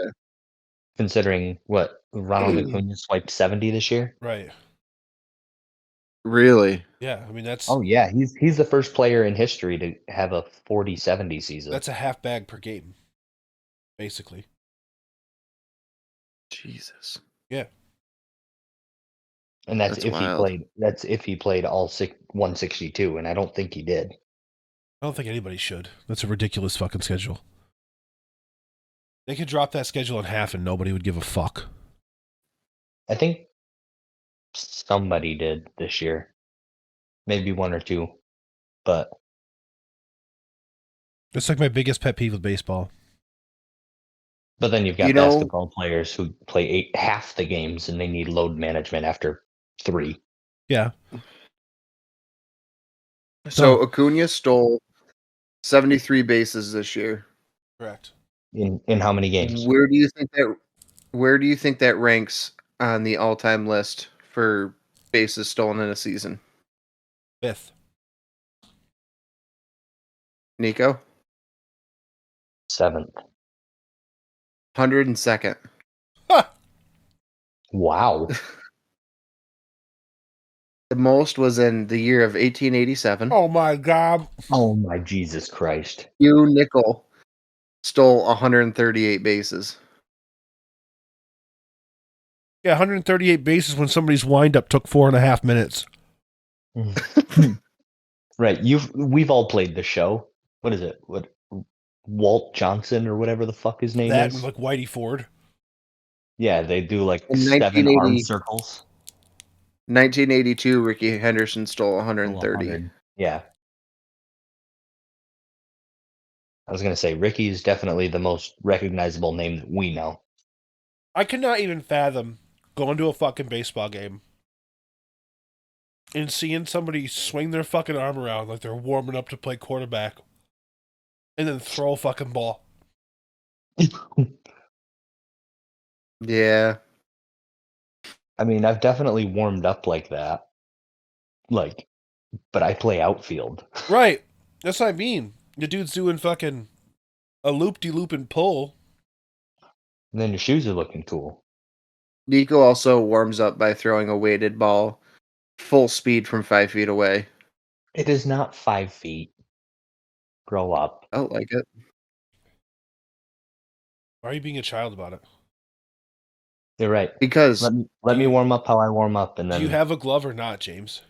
considering what Ronald Acuna swiped 70 this year. Right. Really? Yeah, I mean Oh yeah, he's the first player in history to have a 40-70 season. that's a half bag per game, basically. Jesus. Yeah. And that's That's if wild. he played all 162, and I don't think he did. I don't think anybody should. That's a ridiculous fucking schedule. They could drop that schedule in half and nobody would give a fuck. I think somebody did this year. Maybe one or two. But That's like my biggest pet peeve with baseball. then you've got You know, basketball players who play half the games and they need load management after 3. Yeah. so No. Acuna stole 73 bases this year. Correct. In how many games? Where do you think that ranks on the all-time list for bases stolen in a season? 5th. Nico? 7th. 102nd. Ha! Wow. The most was in the year of 1887. Oh my god. Oh my Jesus Christ. Hugh Nickel stole 138 bases. Yeah, 138 bases when somebody's windup took 4.5 minutes. Right. We've all played the show. What is it? What Walt Johnson or whatever the fuck his name That and is? like Whitey Ford. Yeah, they do like In 7 arm circles. 1982, Ricky Henderson stole Oh, 130. 100. Yeah. I was gonna say Ricky is definitely the most recognizable name that we know. I could not even fathom going to a fucking baseball game and seeing somebody swing their fucking arm around like they're warming up to play quarterback and then throw a fucking ball. Yeah. I mean, I've definitely warmed up like that. Like, but I play outfield. Right. That's what I mean. The dude's doing fucking a loop-de-loop and pull. And then your shoes are looking cool. Nico also warms up by throwing a weighted ball full speed from 5 feet away. It is not 5 feet. Grow up. I don't like it. Why are you being a child about it? You're right. Because, Let me warm up how I warm up, and Do you then have a glove or not, James?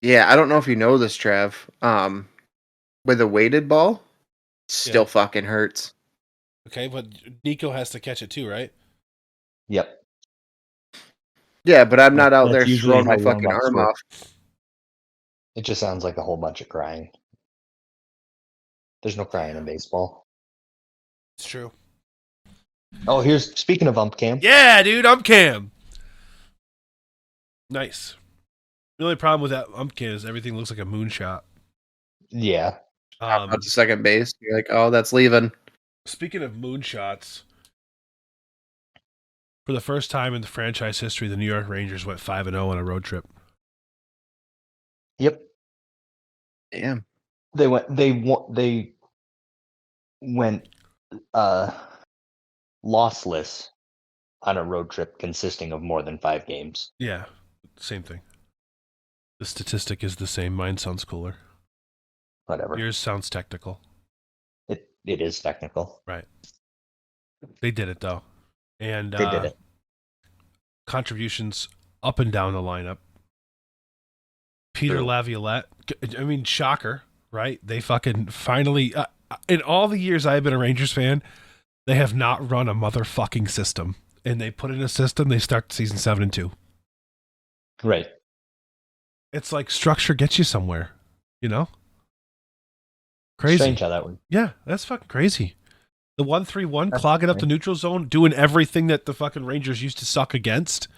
yeah, I don't know if you know this, Trav. With a weighted ball, still fucking hurts. Okay, but Nico has to catch it too, right? Yep. Yeah, but I'm not out That's there usually throwing how my fucking warm-ups arm work. off. It just sounds like a whole bunch of crying. There's no crying in baseball. It's true. Oh, speaking of ump cam. Yeah, dude, ump cam. Nice. The only problem with that ump cam is everything looks like a moonshot. Yeah. Out to second base. You're like, oh, that's leaving. Speaking of moonshots, for the first time in the franchise history, the New York Rangers went 5-0 on a road trip. Yep. Damn. They went lossless on a road trip consisting of more than 5 games. Yeah, same thing. The statistic is the same. Mine sounds cooler. Whatever. Yours sounds technical. It is technical. Right. They did it, though. And They did it. Contributions up and down the lineup. Peter True. Laviolette. I mean, shocker, right? They fucking finally... in all the years I've been a Rangers fan, they have not run a motherfucking system. And they put in a system, they start season 7-2. Right. It's like structure gets you somewhere, you know? Crazy. Strange how that works. Yeah, that's fucking crazy. The 1-3-1 clogging up the neutral zone, doing everything that the fucking Rangers used to suck against,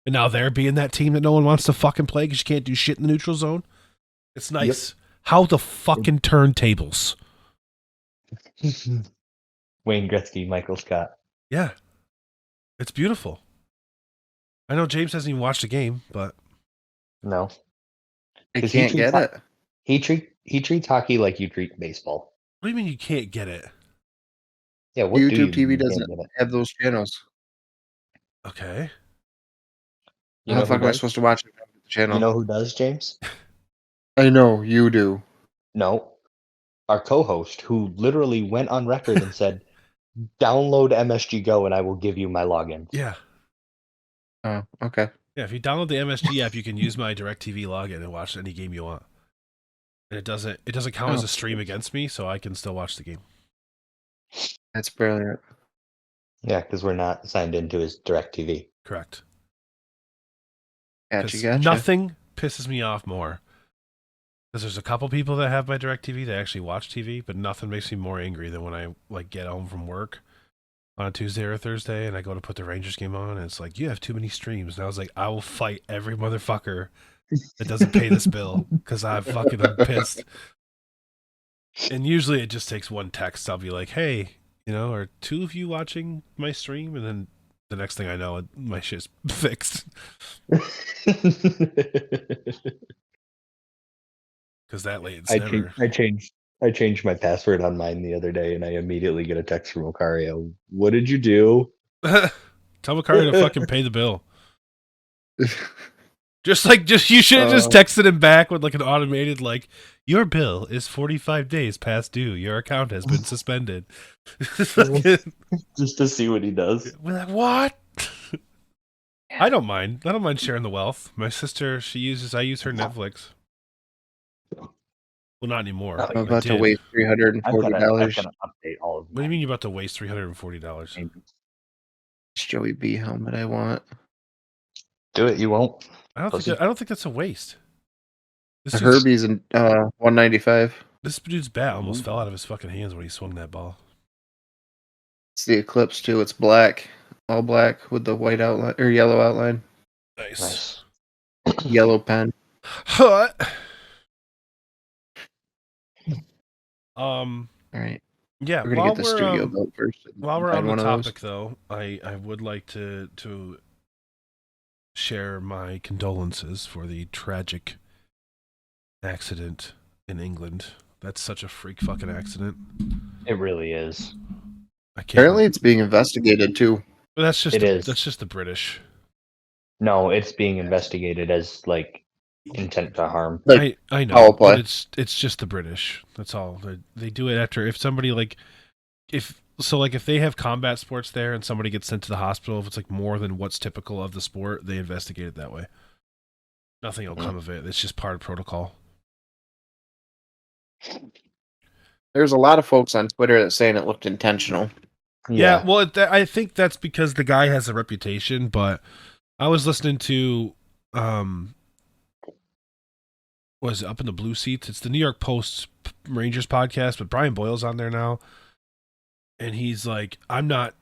and now they're being that team that no one wants to fucking play because you can't do shit in the neutral zone. It's nice. Yep. How the fucking turntables. Wayne Gretzky, Michael Scott. Yeah. It's beautiful. I know James hasn't even watched the game, but... No. I can't get it. He treats hockey like you treat baseball. What do you mean you can't get it? Yeah, what YouTube TV doesn't have those channels. Okay. How the fuck am I supposed to watch it on the channel? You know who does, James? I know, you do. No. Our co-host, who literally went on record and said, download MSG Go and I will give you my login. Yeah. Oh, okay. Yeah, if you download the MSG app, you can use my DirecTV login and watch any game you want. And it doesn't count as a stream against me, so I can still watch the game. That's brilliant. Yeah, because we're not signed into his DirecTV. Correct. Gotcha. Nothing pisses me off more. Because there's a couple people that have my DirecTV that actually watch TV, but nothing makes me more angry than when I get home from work on a Tuesday or a Thursday and I go to put the Rangers game on and it's like, you have too many streams. And I was like, I will fight every motherfucker that doesn't pay this bill because I'm pissed. And usually it just takes one text. I'll be like, hey, are 2 of you watching my stream? And then the next thing I know, my shit's fixed. Because that late, I changed my password on mine the other day, and I immediately get a text from Macario. What did you do? Tell Macario to fucking pay the bill. You should have just texted him back with an automated your bill is 45 days past due. Your account has been suspended. Just to see what he does. We're like, what? I don't mind. I don't mind sharing the wealth. My sister, I use her Netflix. Well, not anymore. I'm about to waste $340. I'm gonna update all of them. What do you mean you're about to waste $340? It's Joey B helmet I want. Do it. You won't. I don't think that's a waste. Herbie's in $195. This dude's bat almost fell out of his fucking hands when he swung that ball. It's the Eclipse too. It's black, all black with the white outline or yellow outline. Nice. Yellow pen. What? All right. Yeah. We're gonna get the studio built first. While we're on the topic, though, I would like to share my condolences for the tragic accident in England. That's such a freak fucking accident. It really is. Apparently, it's being investigated too. But that's just the British. No, it's being investigated as intent to harm. I know, but it's just the British. That's all. They do it after if somebody if they have combat sports there and somebody gets sent to the hospital, if it's more than what's typical of the sport, they investigate it that way. Nothing will come of it. It's just part of protocol. There's a lot of folks on Twitter that saying it looked intentional. Yeah, well, I think that's because the guy has a reputation, but I was listening to, was it Up in the Blue Seats? It's the New York Post Rangers podcast, but Brian Boyle's on there now, and he's like, I'm not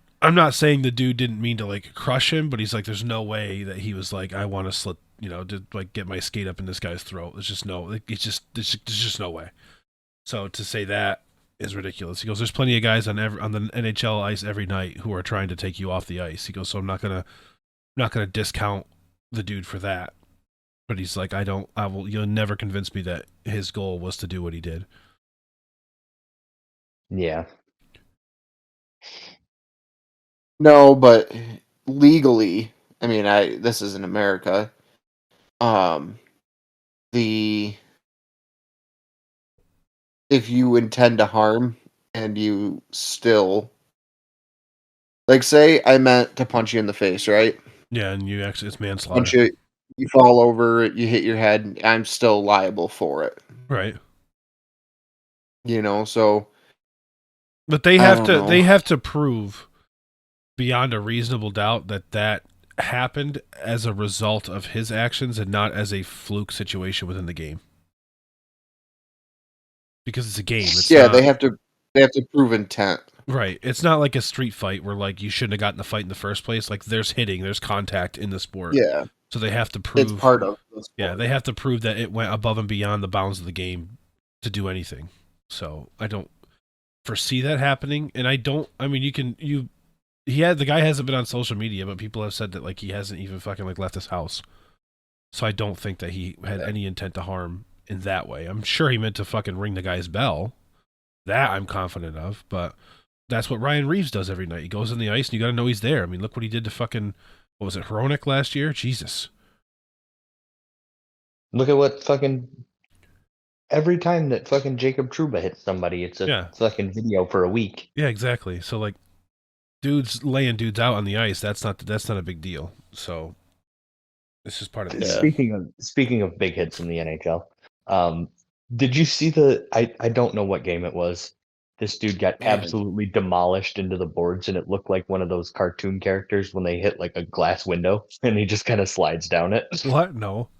saying the dude didn't mean to like crush him, but he's like, there's no way that he was like, I want to slit, to like get my skate up in this guy's throat. There's just no, there's just no way. So to say that is ridiculous. He goes, there's plenty of guys on the NHL ice every night who are trying to take you off the ice. He goes, so I'm not gonna discount the dude for that. But he's like, you'll never convince me that his goal was to do what he did. Yeah. No, but legally, I mean, this is in America. If you intend to harm and you still, like, say I meant to punch you in the face, right? Yeah, and you actually, it's manslaughter. Punch you fall over, you hit your head, I'm still liable for it. Right. So. But they have to prove beyond a reasonable doubt that happened as a result of his actions and not as a fluke situation within the game. Because it's a game. They have to prove intent. Right. It's not like a street fight where like you shouldn't have gotten the fight in the first place. Like there's hitting, there's contact in the sport. Yeah. So they have to prove it's part of the sport. Yeah, they have to prove that it went above and beyond the bounds of the game to do anything. So I don't foresee that happening. And the guy hasn't been on social media, but people have said that like he hasn't even fucking like left his house. So I don't think that he had any intent to harm in that way. I'm sure he meant to fucking ring the guy's bell. That I'm confident of, but that's what Ryan Reeves does every night. He goes on the ice and you got to know he's there. I mean, look what he did to fucking, what was it, Hronek last year? Jesus. Look at what fucking, every time that fucking Jacob Trouba hits somebody, it's a fucking video for a week. Yeah, exactly. So like, dudes laying dudes out on the ice, that's not a big deal. So this is part of it. Speaking of big hits in the NHL, did you see I don't know what game it was. This dude got absolutely demolished into the boards, and it looked like one of those cartoon characters when they hit like a glass window, and he just kind of slides down it. What? No.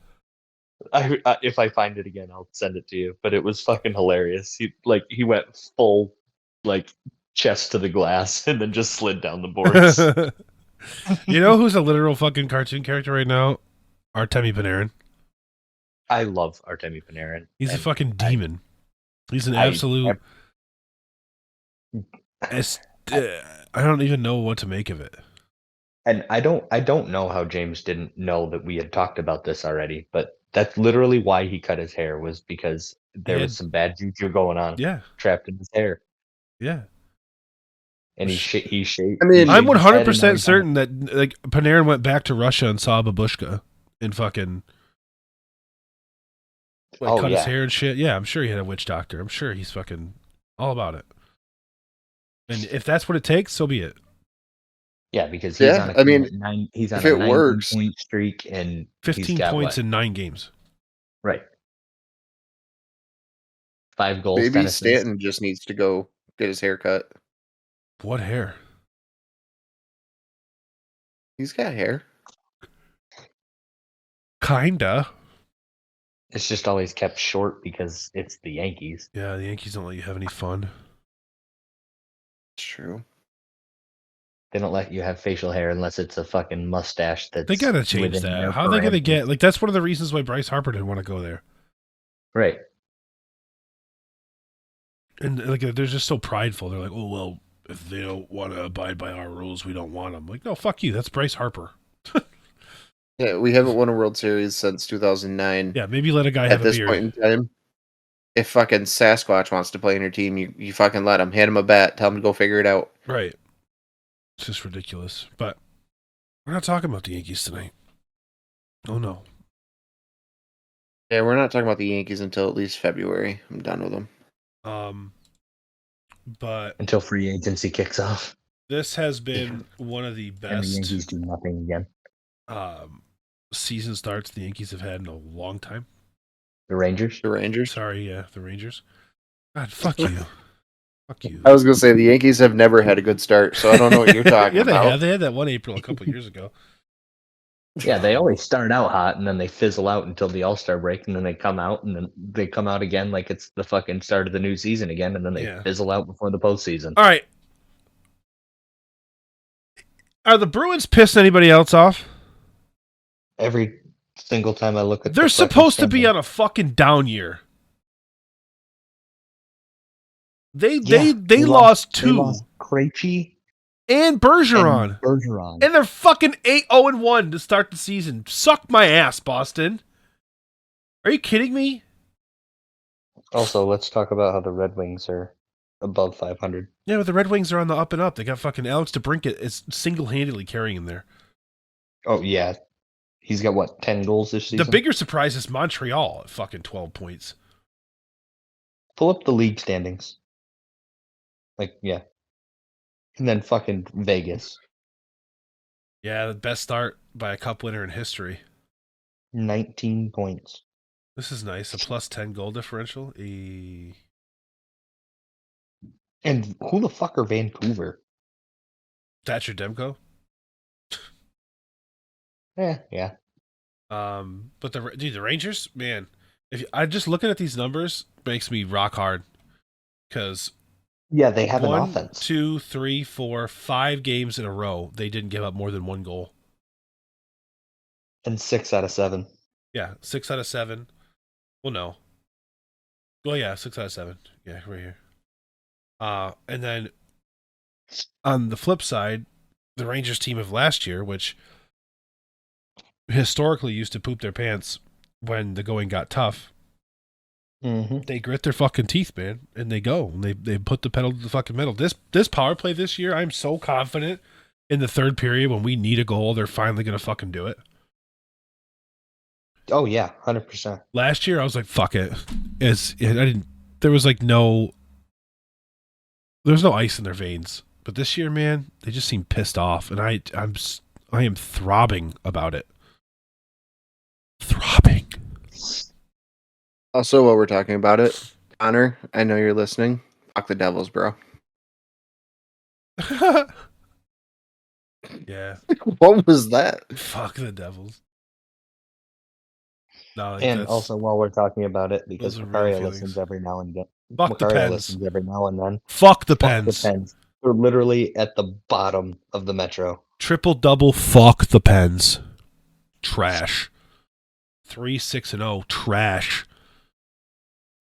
If I find it again, I'll send it to you. But it was fucking hilarious. He went full like chest to the glass and then just slid down the boards. You know who's a literal fucking cartoon character right now? Artemi Panarin. I love Artemi Panarin. He's a fucking demon. He's an absolute. I don't even know what to make of it. And I don't know how James didn't know that we had talked about this already, but that's literally why he cut his hair, was because there was some bad juju going on. Yeah. Trapped in his hair. Yeah. And he shaved. I mean, I'm 100% certain that like Panarin went back to Russia and saw Babushka and fucking cut his hair and shit. Yeah, I'm sure he had a witch doctor. I'm sure he's fucking all about it. And if that's what it takes, so be it. Yeah, because he's on a 9-point streak and 15 points in 9 games. Right. 5 goals. Maybe Stanton just needs to go get his hair cut. What hair? He's got hair. Kinda. It's just always kept short because it's the Yankees. Yeah, the Yankees don't let you have any fun. It's true. They don't let you have facial hair unless it's a fucking mustache that's... They gotta change that. How are they gonna get... Like, that's one of the reasons why Bryce Harper didn't want to go there. Right. And, like, they're just so prideful. They're like, oh, well, if they don't want to abide by our rules, we don't want them. Like, no, fuck you. That's Bryce Harper. Yeah, we haven't won a World Series since 2009. Yeah, maybe let a guy have a beer. At this point in time, if fucking Sasquatch wants to play in your team, you fucking let him. Hand him a bat. Tell him to go figure it out. Right. It's just ridiculous. But we're not talking about the Yankees tonight. Oh, no. Yeah, we're not talking about the Yankees until at least February. I'm done with them. But until free agency kicks off. This has been one of the best... And the Yankees do nothing again. Season starts the Yankees have had in a long time. The Rangers? The Rangers? Sorry, yeah, the Rangers. God, fuck you. Fuck you. I was gonna say the Yankees have never had a good start, so I don't know what you're talking Yeah, they about. have. They had that one April a couple years ago. Yeah, they always start out hot and then they fizzle out until the All-Star break, and then they come out and then they come out again like it's the fucking start of the new season again, and then they fizzle out before the postseason. All right. Are the Bruins pissing anybody else off? Every single time I look at They're supposed to be on a fucking down year. They lost 2. They lost Krejci and Bergeron. And they're fucking 8-0-1 to start the season. Suck my ass, Boston. Are you kidding me? Also, let's talk about how the Red Wings are above 500. Yeah, but the Red Wings are on the up and up. They got fucking Alex DeBrincat is single-handedly carrying them there. Oh, yeah. He's got, what, 10 goals this season? The bigger surprise is Montreal at fucking 12 points. Pull up the league standings. Like, yeah. And then fucking Vegas. Yeah, the best start by a cup winner in history. 19 points. This is nice. A plus 10 goal differential. And who the fuck are Vancouver? Thatcher Demko. Yeah. But the Rangers, man, I just looking at these numbers makes me rock hard because they have an offense. 1, 2, 3, 4, 5 games in a row they didn't give up more than 1 goal, and 6 out of 7. Yeah, 6 out of 7. Well, no. Well, yeah, 6 out of 7. Yeah, right here. And then on the flip side, the Rangers team of last year, which historically used to poop their pants when the going got tough, they grit their fucking teeth, man, and they go. And they put the pedal to the fucking metal. This power play this year, I'm so confident in the third period when we need a goal, they're finally going to fucking do it. Oh, yeah, 100%. Last year, I was like, fuck it. There was no ice in their veins. But this year, man, they just seem pissed off, and I am throbbing about it. Throbbing. Also, while we're talking about it, Connor, I know you're listening. Fuck the Devils, bro. Yeah. What was that? Fuck the Devils. No, and also, while we're talking about it, because Macaria listens every now and then. Fuck the Pens. Listens every now and then. Fuck the Pens. They're literally at the bottom of the Metro. Triple-double, fuck the Pens. Trash. 3-6-0, trash.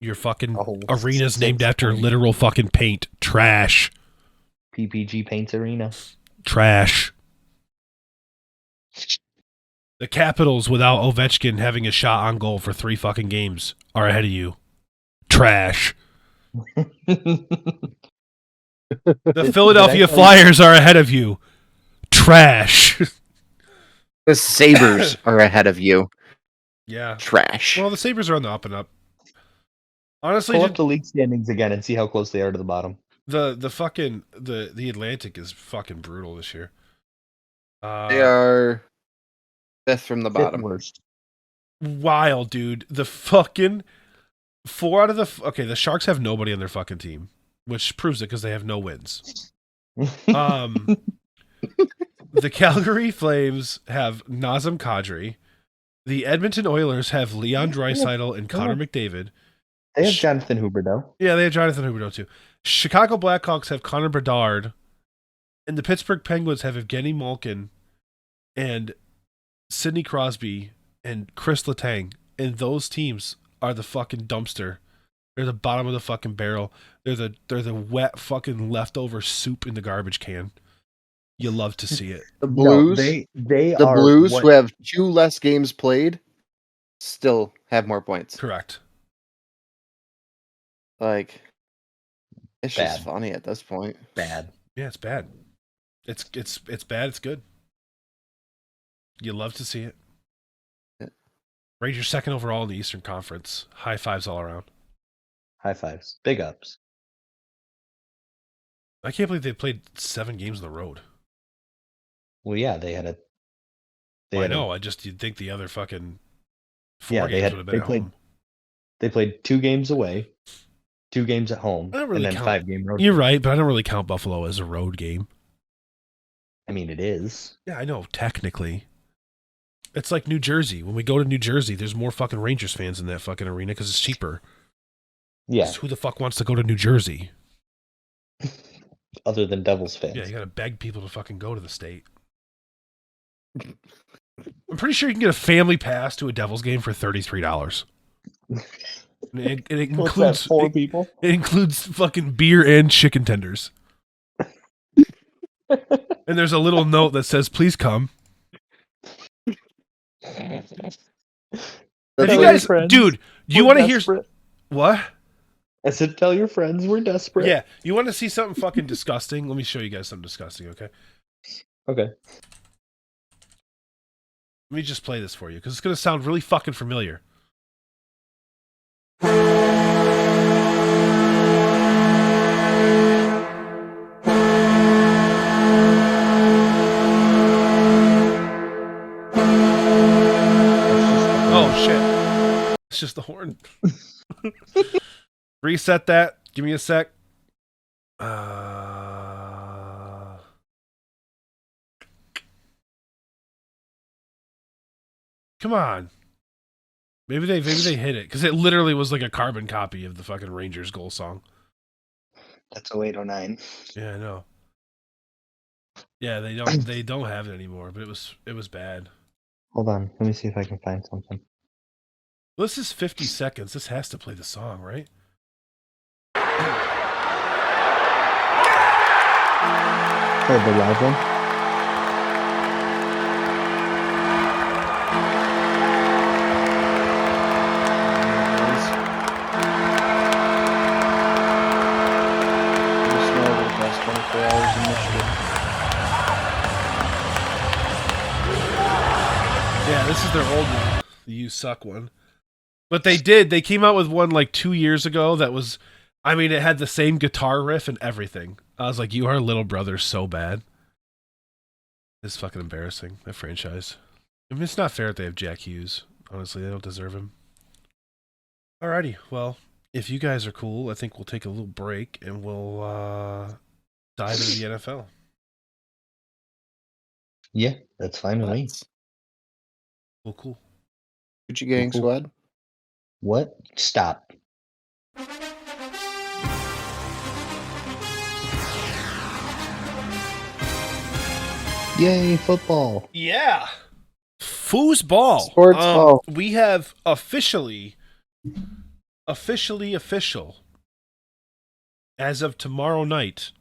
Your fucking arena's named after literal fucking paint. Trash. PPG Paints Arena. Trash. The Capitals, without Ovechkin having a shot on goal for 3 fucking games, are ahead of you. Trash. The Philadelphia Flyers are ahead of you. Trash. The Sabres are ahead of you. Yeah. Trash. Well, the Sabres are on the up and up. Honestly, pull up the league standings again and see how close they are to the bottom. The Atlantic is fucking brutal this year. They are 5th from the bottom. Worst. Wild, dude. The fucking 4 out of the Sharks have nobody on their fucking team, which proves it because they have no wins. The Calgary Flames have Nazem Kadri. The Edmonton Oilers have Leon Draisaitl and Connor McDavid. They have Jonathan Huberdeau. Yeah, they have Jonathan Huberdeau too. Chicago Blackhawks have Connor Bedard. And the Pittsburgh Penguins have Evgeny Malkin and Sidney Crosby and Chris Letang. And those teams are the fucking dumpster. They're the bottom of the fucking barrel. They're the wet fucking leftover soup in the garbage can. You love to see it. The Blues, Blues who have 2 less games played, still have more points. Correct. Like, it's bad. Just funny at this point. Bad. Yeah, it's bad. It's bad. It's good. You love to see it. Yeah. Rangers 2nd overall in the Eastern Conference. High fives all around. High fives. Big ups. I can't believe they played 7 games on the road. Well, yeah, they had a. I know. You'd think the other fucking 4 games would have been at home. They played 2 games away, 2 games at home, I don't really and then count. 5-game road You're trip. right, but I don't really count Buffalo as a road game. I mean, it is. Yeah, I know, technically. It's like New Jersey. When we go to New Jersey, there's more fucking Rangers fans in that fucking arena because it's cheaper. Yeah. 'Cause who the fuck wants to go to New Jersey? Other than Devils fans. Yeah, you gotta beg people to fucking go to the state. I'm pretty sure you can get a family pass to a Devils game for $33. It What's includes that, 4 people? It includes fucking beer and chicken tenders. And there's a little note that says, "Please come." If you guys, dude, you want to hear what? I said, tell your friends we're desperate. Yeah, you want to see something fucking disgusting? Let me show you guys something disgusting, okay? Okay. Let me just play this for you because it's gonna sound really fucking familiar. Oh shit! It's just the horn. Reset that. Give me a sec. Come on. Maybe they hit it because it literally was like a carbon copy of the fucking Rangers goal song. That's 0809. Yeah, I know. Yeah, they don't have it anymore, but it was bad. Hold on, let me see if I can find something. This is 50 seconds. This has to play the song, right? Oh, the live one? Yeah, this is their old one, the "You Suck" one. But they came out with one like 2 years ago that was, I mean, it had the same guitar riff and everything. I was like, you are little brother so bad. It's fucking embarrassing, that franchise. I mean, it's not fair that they have Jack Hughes. Honestly, they don't deserve him. Alrighty, well, if you guys are cool, I think we'll take a little break and we'll dive into the NFL. Yeah, that's fine with me. Cool. Gucci Gang Squad. What? Stop. Yay, football. Yeah. Foosball. Sports ball. We have official, as of tomorrow night,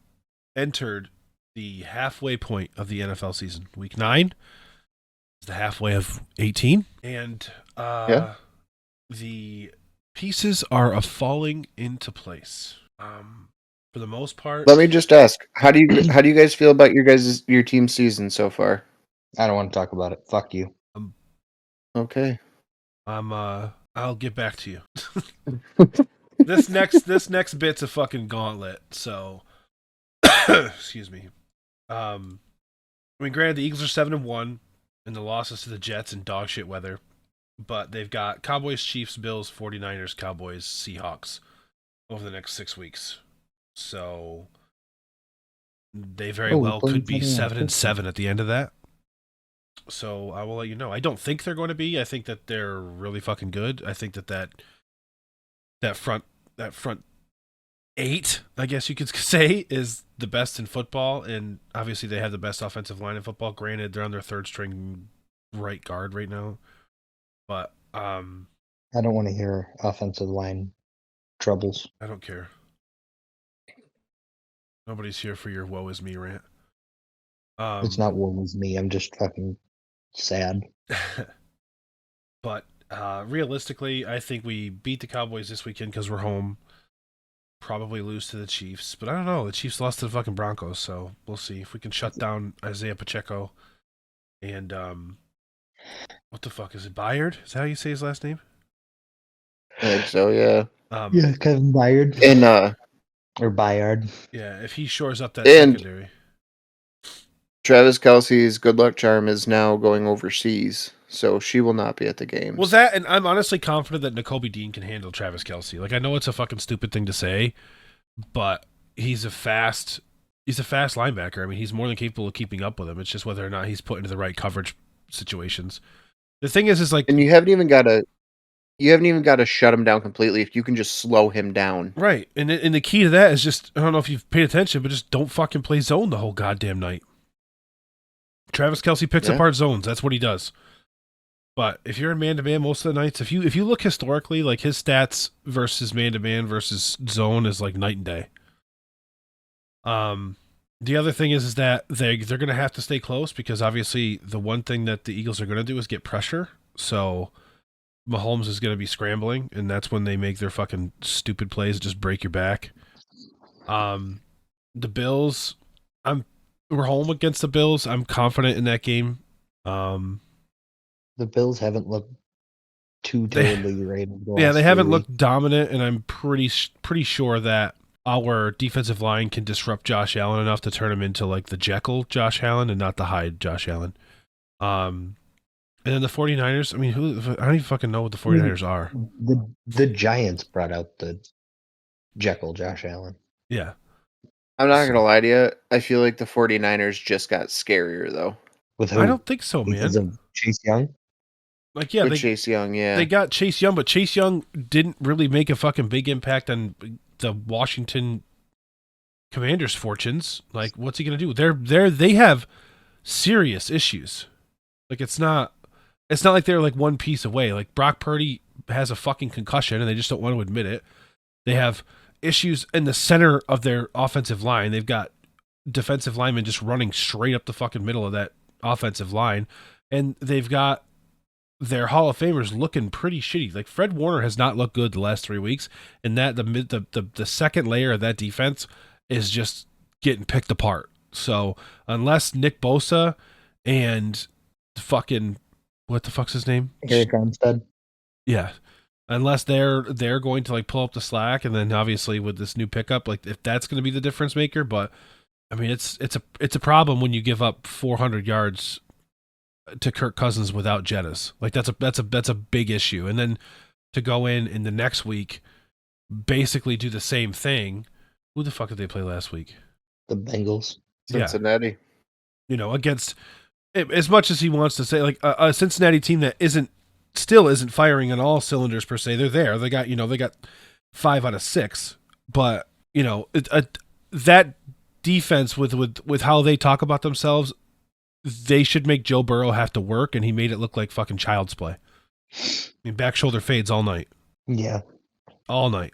entered the halfway point of the NFL season. Week 9 is the halfway of 18. And the pieces are falling into place. For the most part. Let me just ask, how do you guys feel about your team's season so far? I don't want to talk about it. Fuck you. Okay. I'll get back to you. This next bit's a fucking gauntlet, so excuse me. I mean, granted, the Eagles are 7-1 and the losses to the Jets in dog shit weather, but they've got Cowboys, Chiefs, Bills, 49ers, Cowboys, Seahawks over the next 6 weeks. So they very well could be 7-7 at the end of that. So I will let you know. I don't think they're going to be. I think that they're really fucking good. I think that front 8, I guess you could say, is the best in football, and obviously they have the best offensive line in football. Granted, they're on their 3rd string right guard right now, but I don't want to hear offensive line troubles. I don't care. Nobody's here for your woe is me rant. It's not woe is me. I'm just fucking sad. But realistically, I think we beat the Cowboys this weekend because we're home. Probably lose to the Chiefs, but I don't know. The Chiefs lost to the fucking Broncos, so we'll see if we can shut down Isaiah Pacheco. And what the fuck is it? Bayard? Is that how you say his last name? I think so, yeah. Yeah, Kevin Bayard. And or Bayard. Yeah, if he shores up that secondary. Travis Kelce's good luck charm is now going overseas. so she will not be at the games. Well, that, and I'm honestly confident that Nakobe Dean can handle Travis Kelce. Like, I know it's a fucking stupid thing to say, but he's a fast linebacker. I mean, he's more than capable of keeping up with him. It's just whether or not he's put into the right coverage situations. The thing is like, and you haven't even got to shut him down completely if you can just slow him down. Right, and the key to that is just, I don't know if you've paid attention, but just don't fucking play zone the whole goddamn night. Travis Kelce picks apart zones. That's what he does. But if you're in man-to-man most of the nights, if you look historically, like his stats versus man-to-man versus zone is like night and day. The other thing is that they're going to have to stay close because obviously the one thing that the Eagles are going to do is get pressure. So Mahomes is going to be scrambling, and that's when they make their fucking stupid plays that just break your back. The Bills, we're home against the Bills. I'm confident in that game. The Bills haven't looked too terribly great. They haven't looked dominant, and I'm pretty sure that our defensive line can disrupt Josh Allen enough to turn him into like the Jekyll Josh Allen and not the Hyde Josh Allen. And then the 49ers, I mean, I don't even fucking know what the 49ers are. The Giants brought out the Jekyll Josh Allen. Yeah. I'm not going to lie to you. I feel like the 49ers just got scarier, though. With who? I don't think so, man. Because of Chase Young? Like, yeah, Chase Young, yeah. They got Chase Young, but Chase Young didn't really make a fucking big impact on the Washington Commanders' fortunes. Like, what's he going to do? They have serious issues. Like, it's not like they're like one piece away. Like, Brock Purdy has a fucking concussion and they just don't want to admit it. They have issues in the center of their offensive line. They've got defensive linemen just running straight up the fucking middle of that offensive line. And they've got their Hall of Famers looking pretty shitty. Like, Fred Warner has not looked good the last 3 weeks, and that the second layer of that defense is just getting picked apart. So unless Nick Bosa and fucking what the fuck's his name? Eric Armstead. Yeah. Unless they're going to like pull up the slack, and then obviously with this new pickup, like if that's going to be the difference maker, but I mean it's a problem when you give up 400 yards to Kirk Cousins without Jettas. Like that's a big issue. And then to go in the next week, basically do the same thing. Who the fuck did they play last week? The Bengals. Cincinnati. Yeah. Against, as much as he wants to say, like a Cincinnati team that still isn't firing on all cylinders per se. They're there. They got 5 out of 6, but that defense with how they talk about themselves, they should make Joe Burrow have to work, and he made it look like fucking child's play. I mean, back shoulder fades all night. Yeah. All night.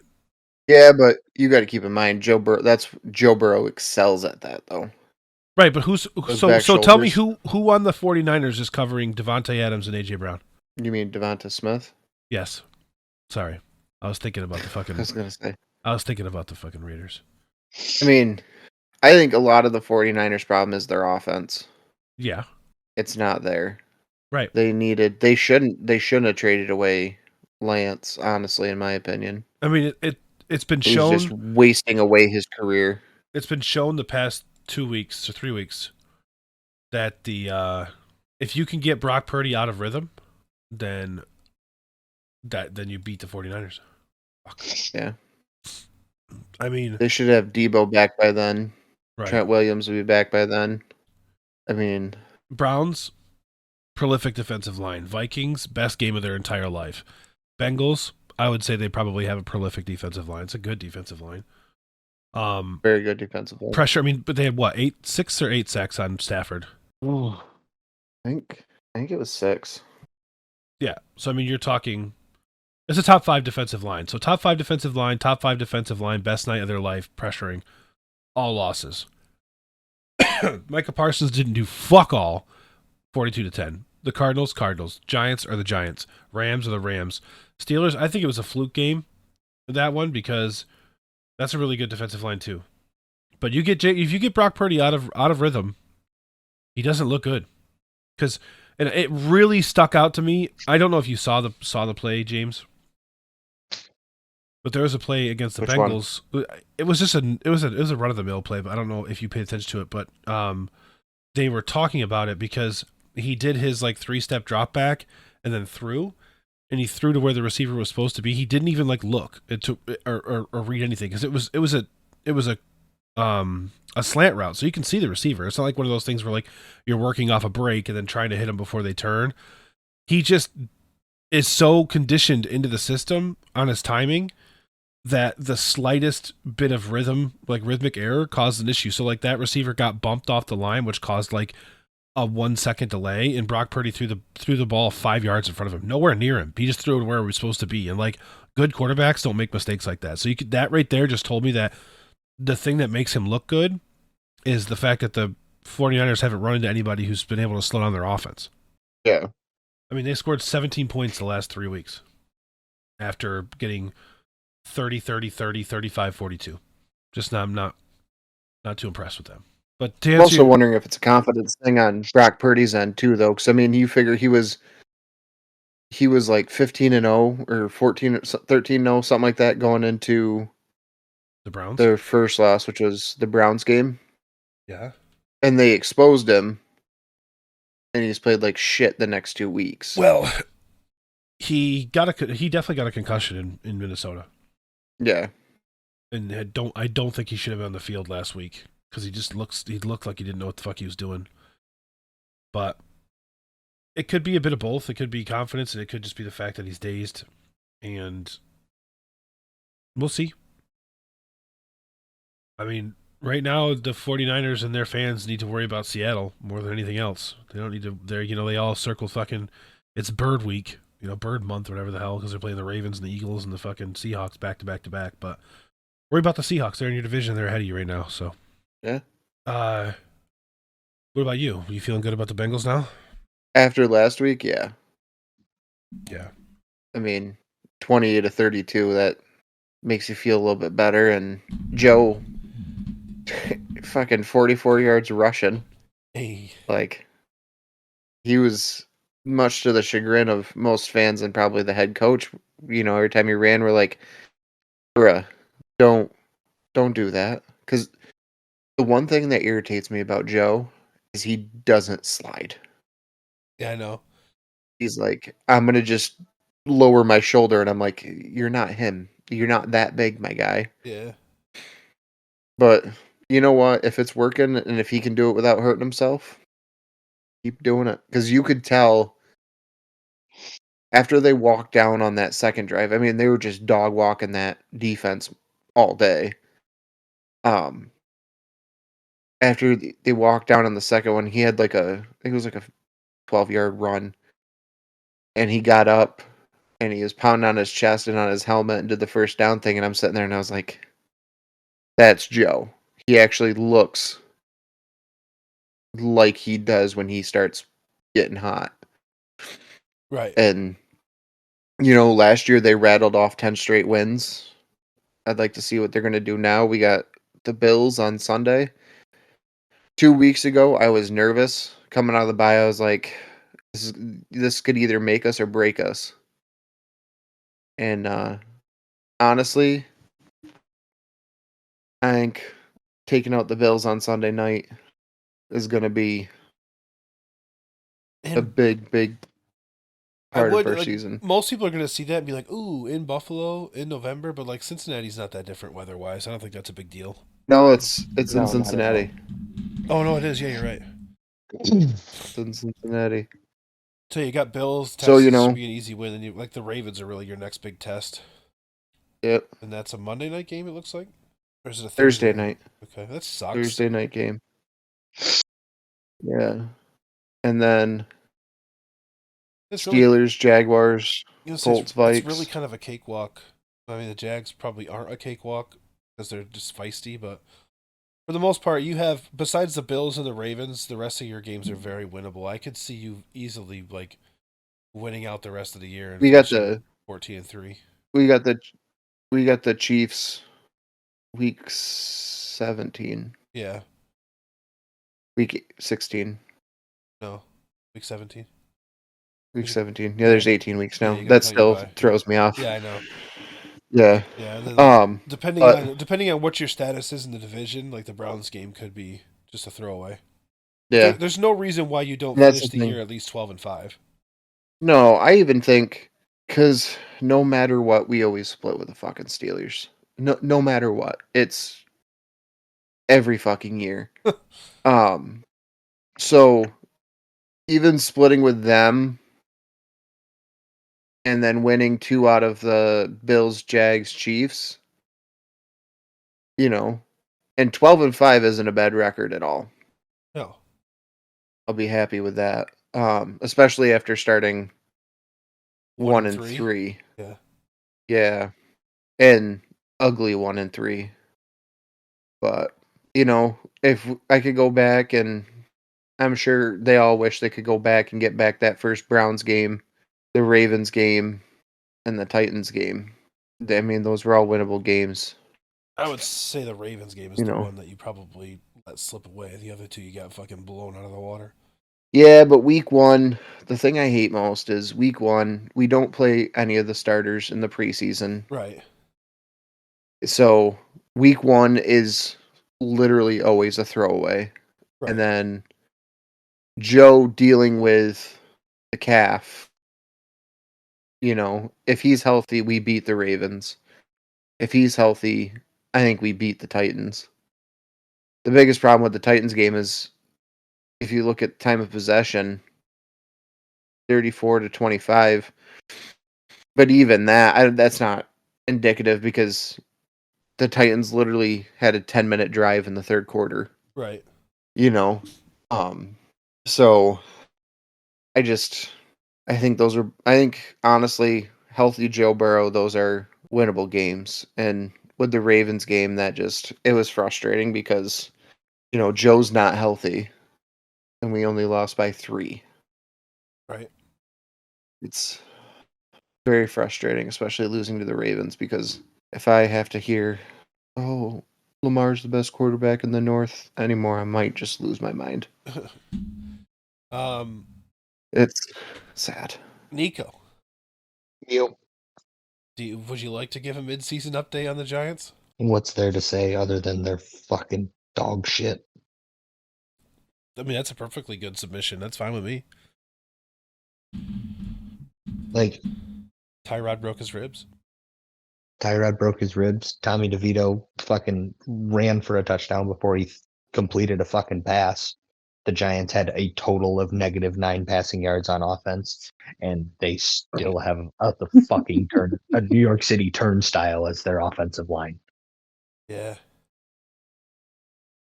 Yeah, but you got to keep in mind, Joe Burrow excels at that, though. Right, but so tell me who on the 49ers is covering Devontae Adams and AJ Brown? You mean Devonta Smith? Yes. Sorry. I was thinking about the fucking I was thinking about the fucking Raiders. I mean, I think a lot of the 49ers' problem is their offense. Yeah. It's not there. Right. They shouldn't have traded away Lance, honestly, in my opinion. I mean, it's been shown. He's just wasting away his career. It's been shown the past 2 weeks or 3 weeks that if you can get Brock Purdy out of rhythm, then you beat the 49ers. Fuck. Yeah. I mean, they should have Debo back by then. Right. Trent Williams will be back by then. I mean, Browns, prolific defensive line. Vikings, best game of their entire life. Bengals, I would say they probably have a prolific defensive line. It's a good defensive line. Very good defensive line. Pressure. I mean, but they had what, 6 or 8 sacks on Stafford? Oh, I think it was 6. Yeah. So I mean, you're talking. It's a top 5 defensive line. So top 5 defensive line, best night of their life, pressuring, all losses. Micah Parsons didn't do fuck all. 42-10. The Cardinals. Giants are the Giants. Rams are the Rams. Steelers, I think it was a fluke game, that one, because that's a really good defensive line too. But if you get Brock Purdy out of rhythm, he doesn't look good. And it really stuck out to me. I don't know if you saw the play, James, but there was a play against the Which Bengals. One? It was a run of the mill play, but I don't know if you paid attention to it. But they were talking about it because he did his like 3-step drop back and then threw, and he threw to where the receiver was supposed to be. He didn't even like look or read anything because it was a slant route, so you can see the receiver. It's not like one of those things where like you're working off a break and then trying to hit them before they turn. He just is so conditioned into the system on his timing that the slightest bit of rhythmic error caused an issue. So like that receiver got bumped off the line, which caused like a 1-second delay, and Brock Purdy threw the ball 5 yards in front of him, nowhere near him. He just threw it where it was supposed to be. And like good quarterbacks don't make mistakes like that. So that right there just told me that the thing that makes him look good is the fact that the 49ers haven't run into anybody who's been able to slow down their offense. Yeah. I mean, they scored 17 points the last 3 weeks after getting 30, 30, 30, 35, 42. Just I'm not too impressed with them. But I'm also wondering if it's a confidence thing on Brock Purdy's end too, though, because I mean, you figure he was like 15-0 or 13-0, something like that, going into the Browns, their first loss, which was the Browns game. Yeah, and they exposed him, and he's played like shit the next 2 weeks. Well, he definitely got a concussion in Minnesota. Yeah, and I don't think he should have been on the field last week because he looked like he didn't know what the fuck he was doing. But it could be a bit of both. It could be confidence, and it could just be the fact that he's dazed, and we'll see. I mean, right now the 49ers and their fans need to worry about Seattle more than anything else. They don't need to. They all circle fucking. It's Bird Week, Bird Month, or whatever the hell, because they're playing the Ravens and the Eagles and the fucking Seahawks back to back to back. But worry about the Seahawks. They're in your division. They're ahead of you right now. So yeah. What about you? Are you feeling good about the Bengals now? After last week, yeah. Yeah. I mean, 28-32. That makes you feel a little bit better. And Joe, fucking 44 yards rushing. Hey. Like, he was, much to the chagrin of most fans and probably the head coach, every time he ran, we're like, bruh, don't do that. Because the one thing that irritates me about Joe is he doesn't slide. Yeah, I know. He's like, I'm going to just lower my shoulder. And I'm like, you're not him. You're not that big, my guy. Yeah. But you know what? If it's working and if he can do it without hurting himself, keep doing it. Because you could tell after they walked down on that second drive, I mean, they were just dog walking that defense all day. After they walked down on the second one, he had I think it was like a 12-yard run. And he got up and he was pounding on his chest and on his helmet and did the first down thing. And I'm sitting there and I was like, that's Joe. He actually looks like he does when he starts getting hot. Right. And, last year they rattled off 10 straight wins. I'd like to see what they're going to do now. We got the Bills on Sunday. 2 weeks ago, I was nervous. Coming out of the bye, I was like, this could either make us or break us. And honestly, I think taking out the Bills on Sunday night is going to be a big, big part of our season. Most people are going to see that and be like, ooh, in Buffalo in November, but like Cincinnati's not that different weather-wise. I don't think that's a big deal. No, it's in Cincinnati. Oh, no, it is. Yeah, you're right. It's in Cincinnati. So you got Bills. Texas So, should be an easy win, and the Ravens are really your next big test. Yep. And that's a Monday night game, it looks like? Or is it a Thursday night? Okay, that sucks. Thursday night game. Yeah. And then Steelers, Jaguars, Colts, Vikes. It's really kind of a cakewalk. I mean, the Jags probably aren't a cakewalk because they're just feisty, but for the most part, you have, besides the Bills and the Ravens, the rest of your games are very winnable. I could see you easily winning out the rest of the year. And we got the 14-3. We got the Chiefs week 17. Yeah. Week 16. No, week 17. Week 17. Yeah, there's 18 weeks now. Yeah, that still throws me off. Yeah, I know. Yeah. Yeah. Depending on what your status is in the division, like the Browns game could be just a throwaway. Yeah. There's no reason why you don't That's finish the the thing. year at least 12-5. No, I even think because no matter what, we always split with the fucking Steelers. No matter what, it's every fucking year. Um, so even splitting with them and then winning 2 out of the Bills, Jags, Chiefs, you know, and 12-5 isn't a bad record at all. No. I'll be happy with that. Especially after starting 1-3. Yeah. Yeah. And ugly 1-3. But, if I could go back, and I'm sure they all wish they could go back and get back that first Browns game, the Ravens game, and the Titans game. I mean, those were all winnable games. I would say the Ravens game is You the know. one that you probably let slip away. The other two you got fucking blown out of the water. Yeah, but week 1, the thing I hate most is week 1, we don't play any of the starters in the preseason. Right. So week 1 is literally always a throwaway. Right. And then Joe dealing with the calf, if he's healthy, we beat the Ravens. If he's healthy, I think we beat the Titans. The biggest problem with the Titans game is if you look at time of possession, 34-25. But even that's not indicative because the Titans literally had a 10-minute drive in the third quarter. Right. So I think honestly, healthy Joe Burrow, those are winnable games. And with the Ravens game, it was frustrating because, Joe's not healthy and we only lost by 3. Right. It's very frustrating, especially losing to the Ravens, because if I have to hear, oh, Lamar's the best quarterback in the North anymore, I might just lose my mind. It's sad. Nico, Yep. would you like to give a mid-season update on the Giants? What's there to say other than they're fucking dog shit? I mean, that's a perfectly good submission. That's fine with me. Like, Tyrod broke his ribs. Tyrod broke his ribs. Tommy DeVito fucking ran for a touchdown before he completed a fucking pass. The Giants had a total of -9 passing yards on offense, and they still have a New York City turnstile as their offensive line. Yeah.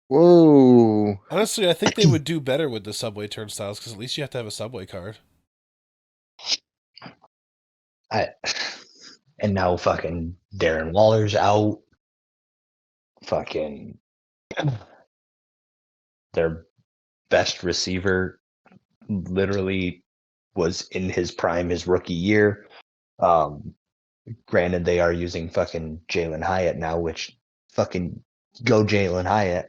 Whoa. Honestly, I think they would do better with the subway turnstiles because at least you have to have a subway card. And now fucking Darren Waller's out. Fucking their best receiver literally was in his prime his rookie year. Granted, they are using fucking Jalen Hyatt now, which fucking go Jalen Hyatt,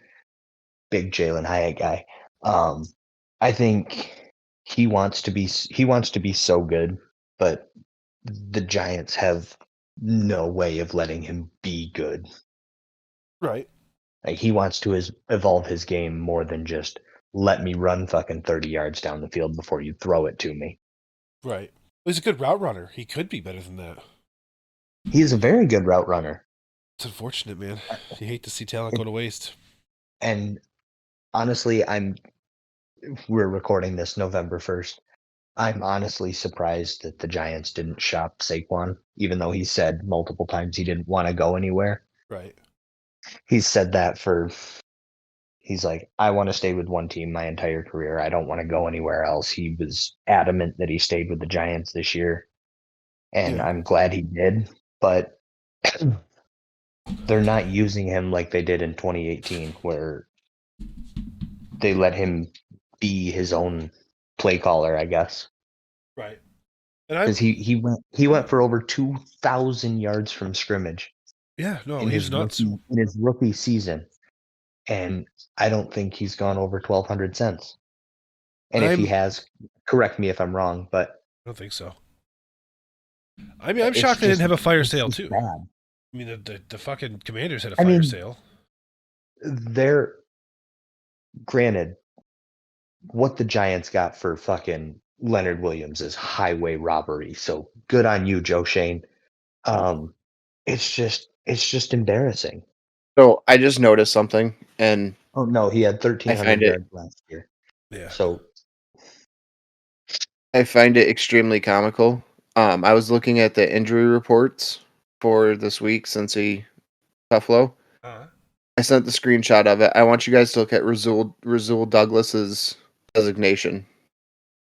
big Jalen Hyatt guy. I think he wants to be so good, but the Giants have no way of letting him be good. Right. Like he wants to evolve his game more than just let me run fucking 30 yards down the field before you throw it to me. Right. He's a good route runner. He could be better than that. He is a very good route runner. It's unfortunate, man. You hate to see talent go to waste. And honestly, we're recording this November 1st. I'm honestly surprised that the Giants didn't shop Saquon, even though he said multiple times he didn't want to go anywhere. Right. He's said that he's like, I want to stay with one team my entire career. I don't want to go anywhere else. He was adamant that he stayed with the Giants this year. And Yeah. I'm glad he did. But they're not using him like they did in 2018, where they let him be his own play caller, I guess. Right. Because he went for over 2,000 yards from scrimmage. Yeah, no, in he's his nuts. rookie season, and I don't think he's gone over 1,200 cents. And if he has, correct me if I'm wrong, but I don't think so. I mean, I'm shocked they didn't have a fire sale too. Bad. I mean, the fucking Commanders had a fire sale. They're granted. what the Giants got for fucking Leonard Williams is highway robbery. So good on you, Joe Shane. It's just embarrassing. So I just noticed something, and Oh no, he had I 1,300 find it yards last year. Yeah. So I find it extremely comical. I was looking at the injury reports for this week since Buffalo. I sent the screenshot of it. I want you guys to look at Razul Douglas's designation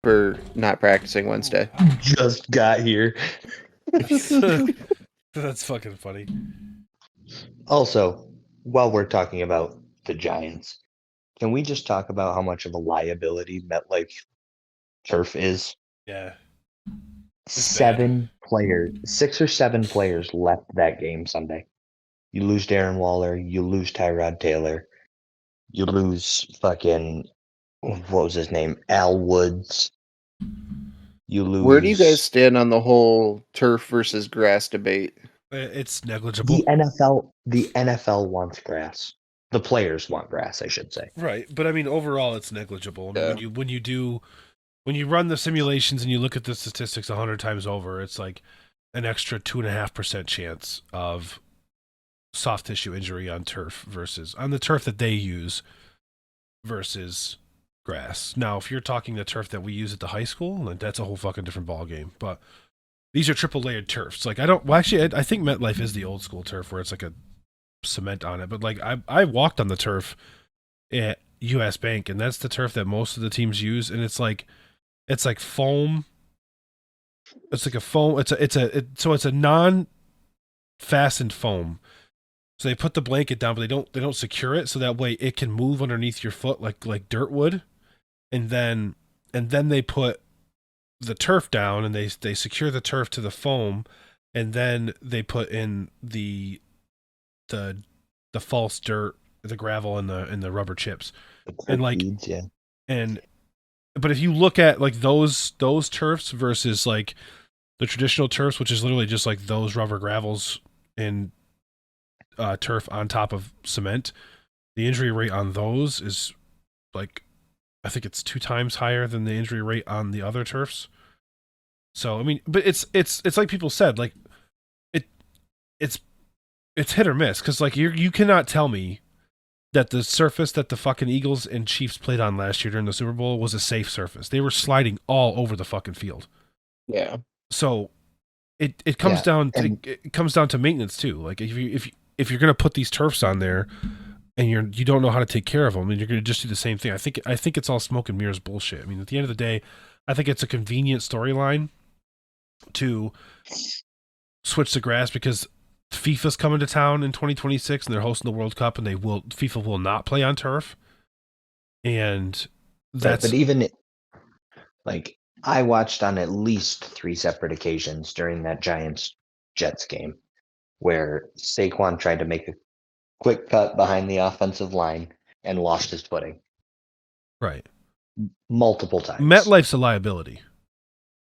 for not practicing Wednesday. just got here. That's fucking funny. Also, while we're talking about the Giants, can we just talk about how much of a liability MetLife turf is? Yeah. Six or seven players left that game Sunday. You lose Darren Waller, you lose Tyrod Taylor, you lose fucking what was his name? Al Woods. You lose. Where do you guys stand on the whole turf versus grass debate? It's negligible. The NFL wants grass. The players want grass, I should say. Right, but I mean overall it's negligible. I mean, Yeah. when you run the simulations and you look at the statistics 100 times over, it's like an extra 2.5% chance of soft tissue injury on turf versus on the turf that they use versus grass. Now, if you're talking the turf that we use at the high school, then that's a whole fucking different ball game. But these are triple layered turfs. Like I think MetLife is the old school turf where it's like a cement on it. But like I walked on the turf at US Bank, and that's the turf that most of the teams use, and it's like foam. It's like a foam. So it's a non fastened foam. So they put the blanket down, but they don't secure it so that way it can move underneath your foot like dirt would, and then they put the turf down and they secure the turf to the foam, and then they put in the false dirt, the gravel, and the rubber chips, and like Beads, yeah. But if you look at like those turfs versus like the traditional turfs, which is literally just like those rubber gravels and turf on top of cement, the injury rate on those is like I think it's 2 times higher than the injury rate on the other turfs. So I mean, but it's like people said, like it's hit or miss, because like you cannot tell me that the surface that the fucking Eagles and Chiefs played on last year during the Super Bowl was a safe surface. They were sliding all over the fucking field. Yeah. So it comes down to maintenance too. Like if you're gonna put these turfs on there and you don't know how to take care of them, and you're gonna just do the same thing, I think it's all smoke and mirrors bullshit. I mean, at the end of the day, I think it's a convenient storyline to switch to grass because FIFA's coming to town in 2026 and they're hosting the World Cup, and FIFA will not play on turf. And that's but even like I watched on at least 3 separate occasions during that Giants Jets game where Saquon tried to make a quick cut behind the offensive line and lost his footing. right. Multiple times. MetLife's a liability.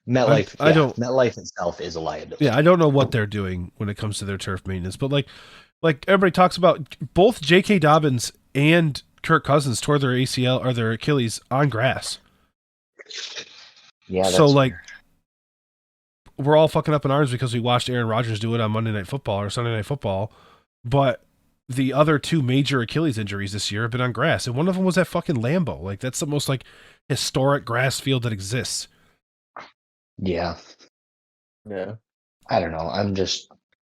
MetLife itself is a liability. Yeah, I don't know what they're doing when it comes to their turf maintenance, but like everybody talks about, both J.K. Dobbins and Kirk Cousins tore their ACL or their Achilles on grass. Yeah, so like we're all fucking up in arms because we watched Aaron Rodgers do it on Monday Night Football or Sunday Night Football, but the other 2 major Achilles injuries this year have been on grass, and one of them was at fucking Lambeau. Like that's the most like historic grass field that exists. Yeah. Yeah. I don't know.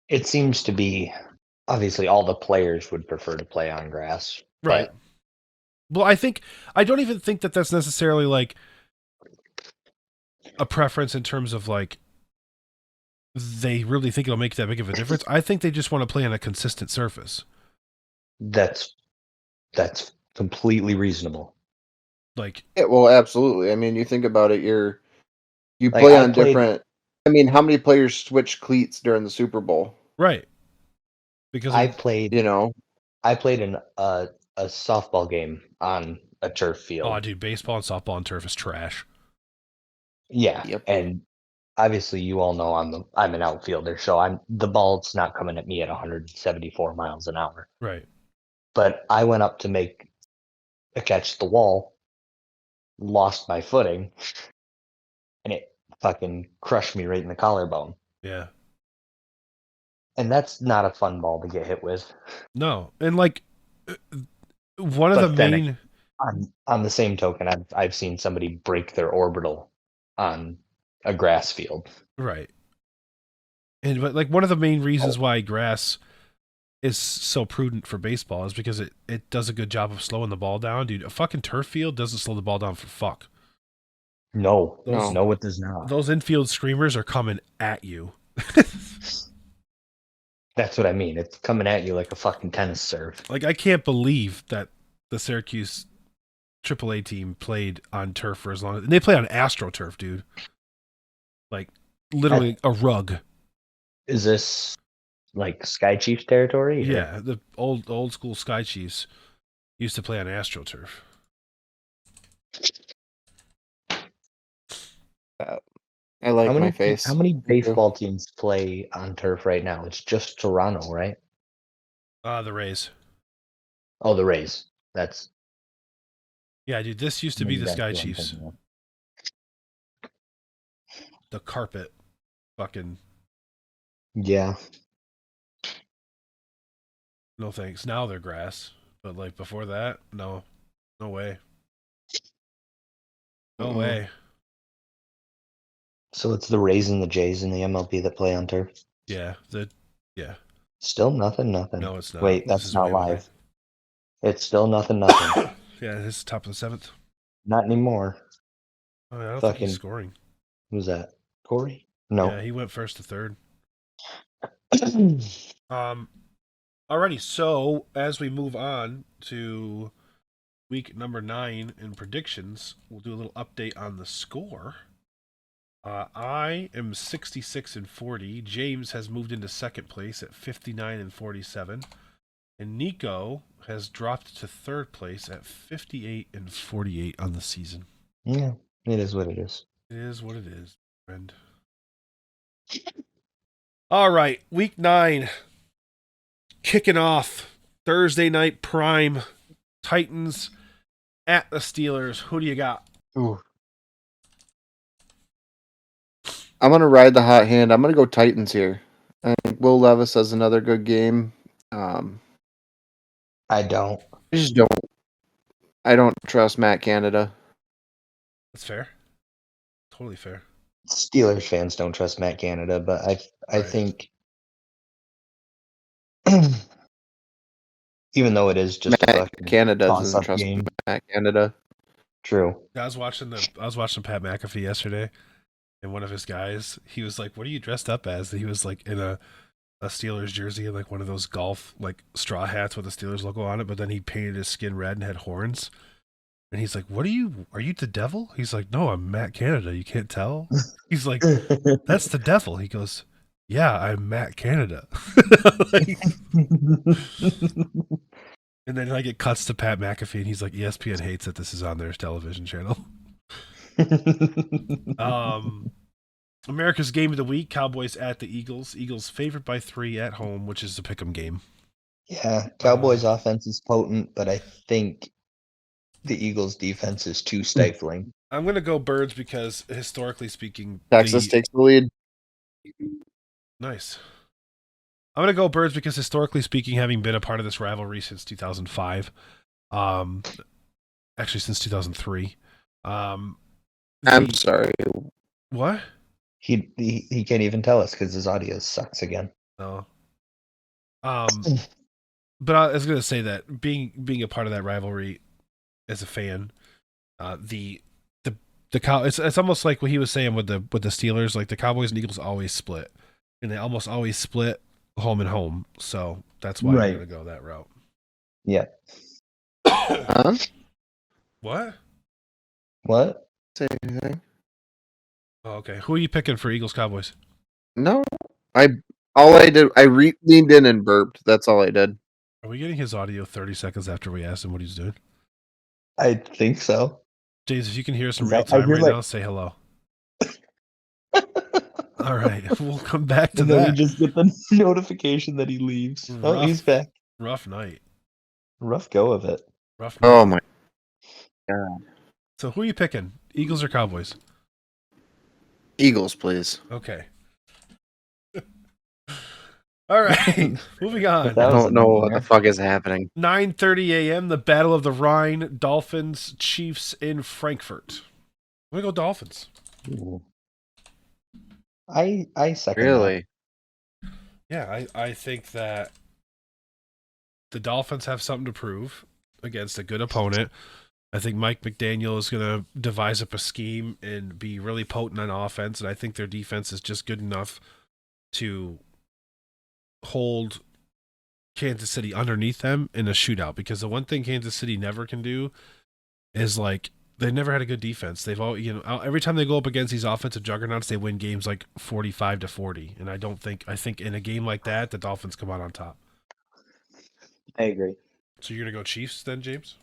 It seems to be, obviously all the players would prefer to play on grass. Right. Well, I don't even think that that's necessarily like a preference in terms of like they really think it'll make that big of a difference. I think they just want to play on a consistent surface. That's completely reasonable. Like, yeah, well, absolutely. I mean, you think about it, you Like, play on different. I mean, how many players switch cleats during the Super Bowl? right. Because I played in a softball game on a turf field. Oh, dude, baseball and softball on turf is trash. Yeah. Yep. And obviously you all know I'm an outfielder, so the ball's not coming at me at 174 miles an hour. Right. But I went up to make a catch at the wall, lost my footing, and it fucking crushed me right in the collarbone. Yeah. And that's not a fun ball to get hit with. No. And like one of the But then main on the same token, I've seen somebody break their orbital on a grass field. right. And but like one of the main reasons why grass is so prudent for baseball is because it does a good job of slowing the ball down, dude. A fucking turf field doesn't slow the ball down for fuck. No, No. it does not. Those infield screamers are coming at you. That's what I mean. It's coming at you like a fucking tennis serve. Like I can't believe that the Syracuse AAA team played on turf for as long as they played on AstroTurf, dude. Like literally a rug. Is this like Sky Chiefs territory? Or? Yeah, the old school Sky Chiefs used to play on AstroTurf. I like my face. How many baseball teams play on turf right now? It's just Toronto, right? The Rays. Oh, the Rays. That's Yeah, dude. This used to be the Sky Chiefs. The carpet, fucking. Yeah. No thanks. Now they're grass, but like before that, no way. No way. So it's the Rays and the Jays in the MLB that play on turf? Yeah. Still nothing. No, it's not. Wait, This that's is not way live. over. It's still nothing. Yeah, this is top of the 7th. Not anymore. Oh, I don't think he's scoring. Who's that? Corey? No. Yeah, he went first to third. Alrighty, so as we move on to week number 9 in predictions, we'll do a little update on the score. I am 66-40. James has moved into second place at 59-47. And Nico has dropped to third place at 58-48 on the season. Yeah, it is what it is. It is what it is, friend. All right, week 9. Kicking off Thursday night prime. Titans at the Steelers. Who do you got? Ooh. I'm going to ride the hot hand. I'm going to go Titans here. I think Will Levis has another good game. I don't. I don't trust Matt Canada. That's fair. Totally fair. Steelers fans don't trust Matt Canada, but I think even though it is just Matt Canada doesn't trust game. Matt Canada. True. I was watching Pat McAfee yesterday, and one of his guys, he was like, "What are you dressed up as?" And he was like in a Steelers jersey and like one of those golf like straw hats with the Steelers logo on it, but then he painted his skin red and had horns. And he's like, "What are you the devil?" He's like, "No, I'm Matt Canada. You can't tell." He's like, "That's the devil." He goes, "Yeah, I'm Matt Canada." Like, and then like it cuts to Pat McAfee and he's like, "ESPN hates that this is on their television channel." America's game of the week, Cowboys at the Eagles. Eagles favored by 3 at home, which is a pick'em game. Yeah, Cowboys offense is potent, but I think the Eagles defense is too stifling. I'm going to go Birds because historically speaking, Texas takes the lead. Nice. I'm going to go Birds because historically speaking, having been a part of this rivalry since 2005, actually since 2003. I'm sorry. What? He can't even tell us because his audio sucks again. No. But I was going to say that being a part of that rivalry as a fan, it's almost like what he was saying with the Steelers, like the Cowboys and Eagles always split, and they almost always split home and home. So that's why I'm going to go that route. Yeah. Huh? What? Say anything? Oh, okay. Who are you picking for Eagles Cowboys? No. I leaned in and burped. That's all I did. Are we getting his audio 30 seconds after we asked him what he's doing? I think so. James, if you can hear us in real time right now, say hello. All right, we'll come back to and that. Then we just get the notification that he leaves. Oh, he's back. Rough night. Rough go of it. Rough night. Oh my God. So who are you picking? Eagles or Cowboys? Eagles, please. Okay. All right. Moving on. I That was a don't know what the nightmare. fuck is happening. 9:30 a.m. The Battle of the Rhine. Dolphins, Chiefs in Frankfurt. I'm gonna go Dolphins. Ooh. I second that. Really? Yeah, I think that the Dolphins have something to prove against a good opponent. I think Mike McDaniel is going to devise up a scheme and be really potent on offense, and I think their defense is just good enough to hold Kansas City underneath them in a shootout. Because the one thing Kansas City never can do is like they never had a good defense. They've all every time they go up against these offensive juggernauts, they win games like 45-40. And I think in a game like that, the Dolphins come out on top. I agree. So you're gonna go Chiefs then, James?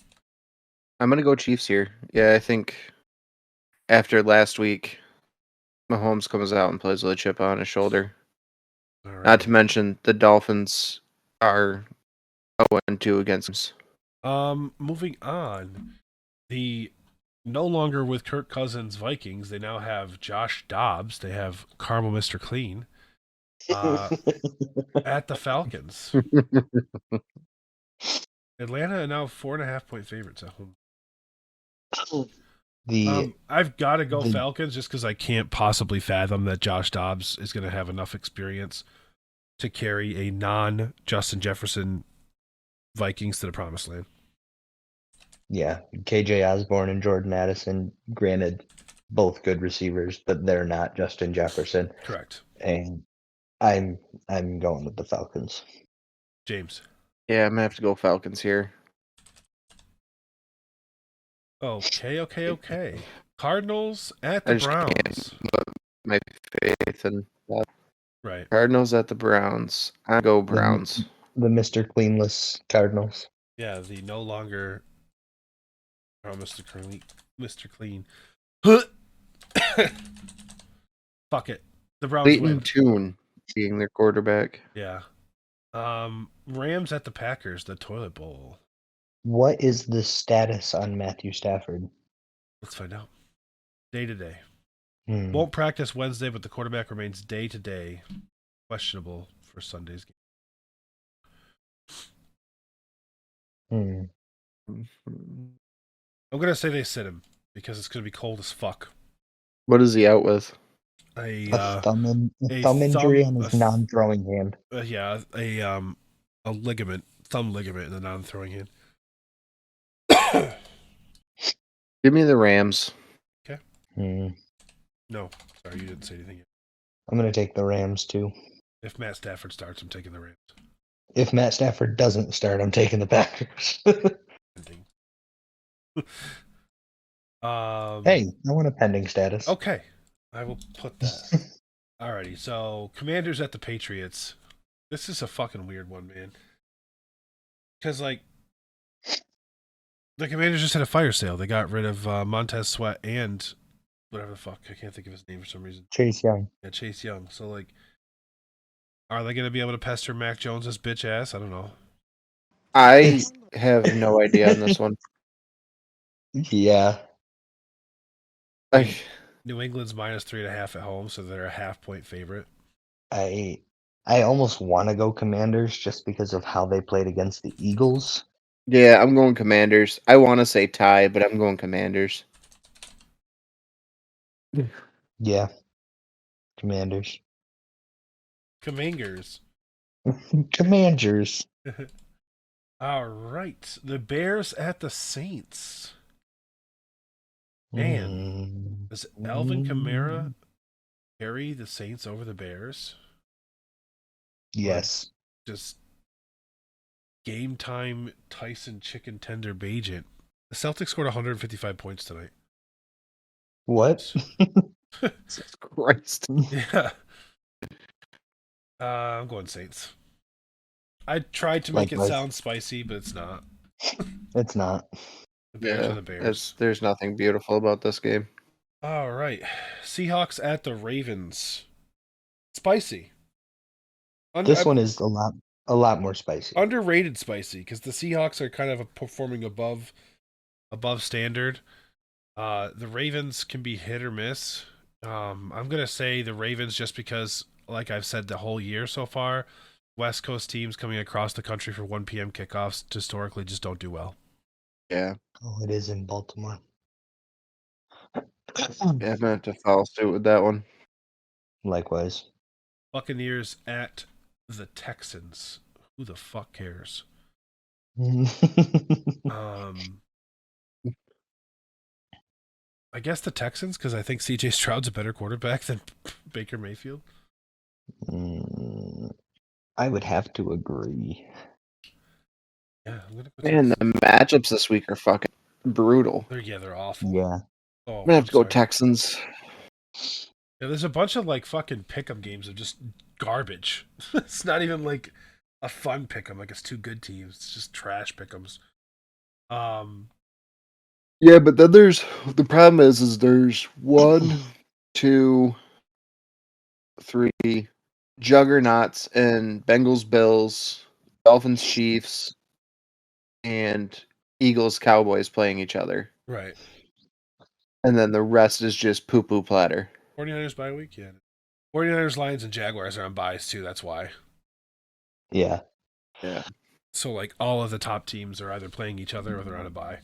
I'm gonna go Chiefs here. Yeah, I think after last week, Mahomes comes out and plays with a chip on his shoulder. All right. Not to mention the Dolphins are 0-2 against them. Moving on, the no longer with Kirk Cousins Vikings, they now have Josh Dobbs. They have Carmel Mr. Clean at the Falcons. Atlanta are now 4.5-point favorites at home. I've got to go Falcons just because I can't possibly fathom that Josh Dobbs is going to have enough experience to carry a non-Justin Jefferson Vikings to the promised land. Yeah, KJ Osborne and Jordan Addison, granted, both good receivers, but they're not Justin Jefferson. Correct. And I'm going with the Falcons. James. Yeah, I'm gonna have to go Falcons here. Okay. Cardinals at the Browns. Can't put my faith in that. Right. Cardinals at the Browns. I go Browns. The Mr. Cleanless Cardinals. Yeah, the no longer Mr. Clean. Fuck it. The Browns Leighton win. Toon being their quarterback. Yeah. Rams at the Packers, the toilet bowl. What is the status on Matthew Stafford? Let's find out. Day to day. Hmm. Won't practice Wednesday, but the quarterback remains day to day questionable for Sunday's Hmm. I'm gonna say they sit him because it's gonna be cold as fuck. What is he out with? A thumb injury on his non-throwing hand. Yeah, a ligament, thumb ligament in the non-throwing hand. Give me the Rams. Okay. No, sorry, you didn't say anything yet. I'm going to take the Rams too. If Matt Stafford starts, I'm taking the Rams. If Matt Stafford doesn't start, I'm taking the Packers. Hey, I want a pending status. Okay, I will put that. Alrighty, so Commanders at the Patriots. This is a fucking weird one, man. Because, like, the Commanders just had a fire sale. They got rid of Montez Sweat and whatever the fuck. I can't think of his name for some reason. Chase Young. Yeah, Chase Young. So, like, are they going to be able to pester Mac Jones's bitch ass? I don't know. I have no idea on this one. Yeah. New England's -3.5 at home, so they're a 0.5-point favorite. I almost want to go Commanders just because of how they played against the Eagles. Yeah, I'm going Commanders. I want to say tie, but I'm going Commanders. Yeah. Commanders. Commanders. Commanders. All right. The Bears at the Saints. Man, does Alvin Kamara carry the Saints over the Bears? Yes. Or just game time Tyson chicken tender Bajent. The Celtics scored 155 points tonight. What? Jesus Christ. Yeah. I'm going Saints. I tried to make it sound spicy, but it's not. It's not. The Bears are the Bears. There's nothing beautiful about this game. All right. Seahawks at the Ravens. Spicy. This one is a lot more spicy. Underrated spicy because the Seahawks are kind of performing above standard. The Ravens can be hit or miss. I'm gonna say the Ravens just because, like I've said the whole year so far, West Coast teams coming across the country for 1 p.m. kickoffs historically just don't do well. Yeah. Oh, it is in Baltimore. Yeah, I'm gonna have to follow suit with that one. Likewise. Buccaneers at the Texans. Who the fuck cares? I guess the Texans because I think C.J. Stroud's a better quarterback than Baker Mayfield. I would have to agree. Yeah, I'm gonna go Man, the Texans. matchups this week are fucking brutal. They're awful. Yeah. Oh, I'm gonna have to go sorry. Texans. Yeah, there's a bunch of like fucking pick'em games of just garbage. It's not even like a fun pick'em. Like it's two good teams. It's just trash pick'ems. Yeah, but then the problem is there's 1, 2, 3 juggernauts and Bengals, Bills, Dolphins, Chiefs, and Eagles, Cowboys playing each other. Right. And then the rest is just poo-poo platter. 49ers bye week, yeah. 49ers, Lions, and Jaguars are on buys too. That's why. Yeah. Yeah. So like all of the top teams are either playing each other or they're on a bye.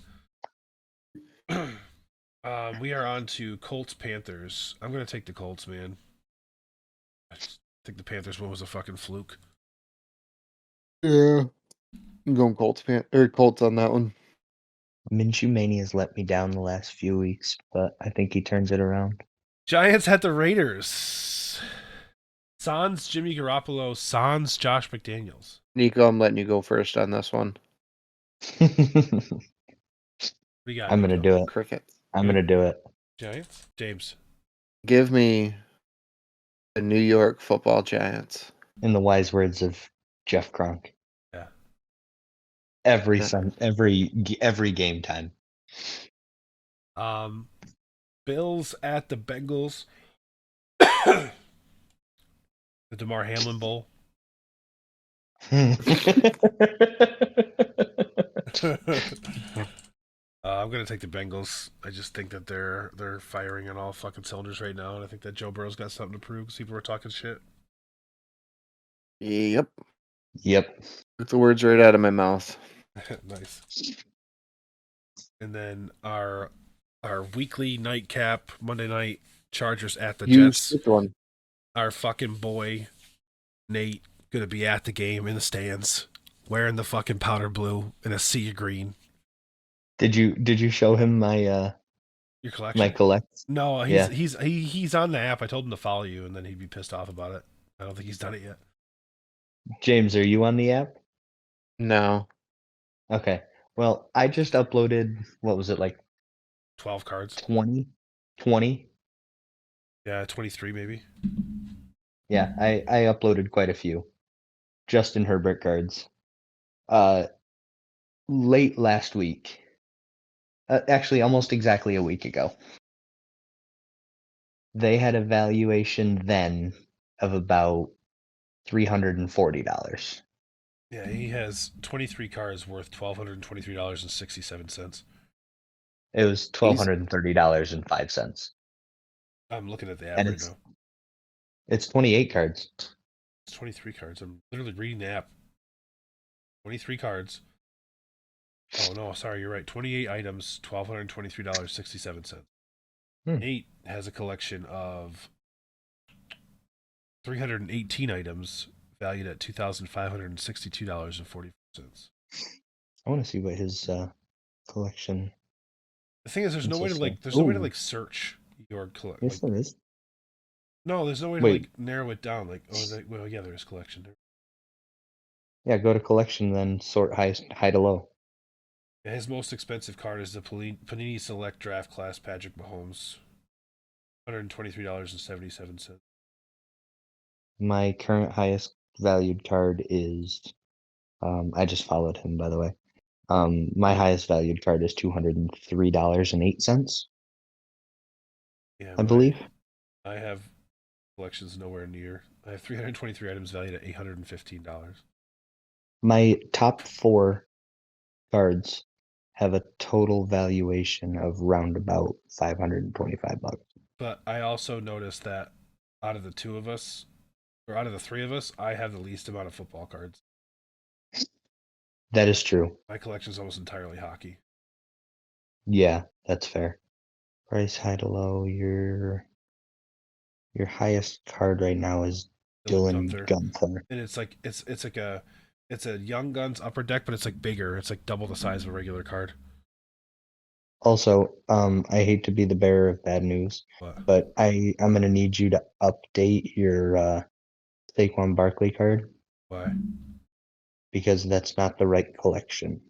We are on to Colts Panthers. I'm gonna take the Colts, man. I think the Panthers one was a fucking fluke. Yeah. I'm going Colts on that one. Minshew Mania has let me down the last few weeks, but I think he turns it around. Giants at the Raiders. Sans Jimmy Garoppolo, Sans Josh McDaniels. Nico, I'm letting you go first on this one. What do you got, I'm gonna Nico? do it. Cricket. I'm gonna do it. Giants? James. Give me the New York Football Giants. In the wise words of Jeff Kronk. Yeah. Every game time. Bills at the Bengals. The DeMar Hamlin Bowl. I'm gonna take the Bengals. I just think that they're firing on all fucking cylinders right now, and I think that Joe Burrow's got something to prove because people were talking shit. Yep. Yep. Took the words right out of my mouth. Nice. And then our weekly nightcap Monday night Chargers at the Jets. One. Our fucking boy Nate gonna be at the game in the stands, wearing the fucking powder blue and a sea of green. Did you show him my Your collection? my collect? No, Yeah. he's on the app. I told him to follow you, and then he'd be pissed off about it. I don't think he's done it yet. James, are you on the app? No. Okay. Well, I just uploaded, what was it, like 12 cards. 20? 20? Yeah, 23 maybe. Yeah, I uploaded quite a few. Justin Herbert cards. Late last week. Actually, almost exactly a week ago. They had a valuation then of about $340. Yeah, he has 23 cards worth $1,223.67. It was $1,230.05. I'm looking at the app And right now. it's 28 cards. It's 23 cards. I'm literally reading the app. 23 cards. Oh no, sorry, you're right. 28 items, $1,223.67. Nate has a collection of 318 items valued at $2,562.40. I want to see what his collection. The thing is, there's no way to search your collection. Yes, there is. No, there's no way to narrow it down. Like, well, yeah, there is collection. Yeah, go to collection, then sort high to low. Yeah, his most expensive card is the Panini Select Draft Class Patrick Mahomes, $123.77. My current highest valued card is. I just followed him, by the way. My highest valued card is $203.08. Yeah, I believe. I have collections nowhere near. I have 323 items valued at $815. My top 4 cards have a total valuation of roundabout $525. But I also noticed that out of the two of us, or out of the three of us, I have the least amount of football cards. That is true. My collection is almost entirely hockey. Yeah, that's fair. Price high to low. Your highest card right now is Dylan Gunther. And it's like it's a Young Guns upper deck, but it's like bigger. It's like double the size of a regular card. Also, I hate to be the bearer of bad news, but I'm gonna need you to update your Saquon Barkley card. Why? Because that's not the right collection.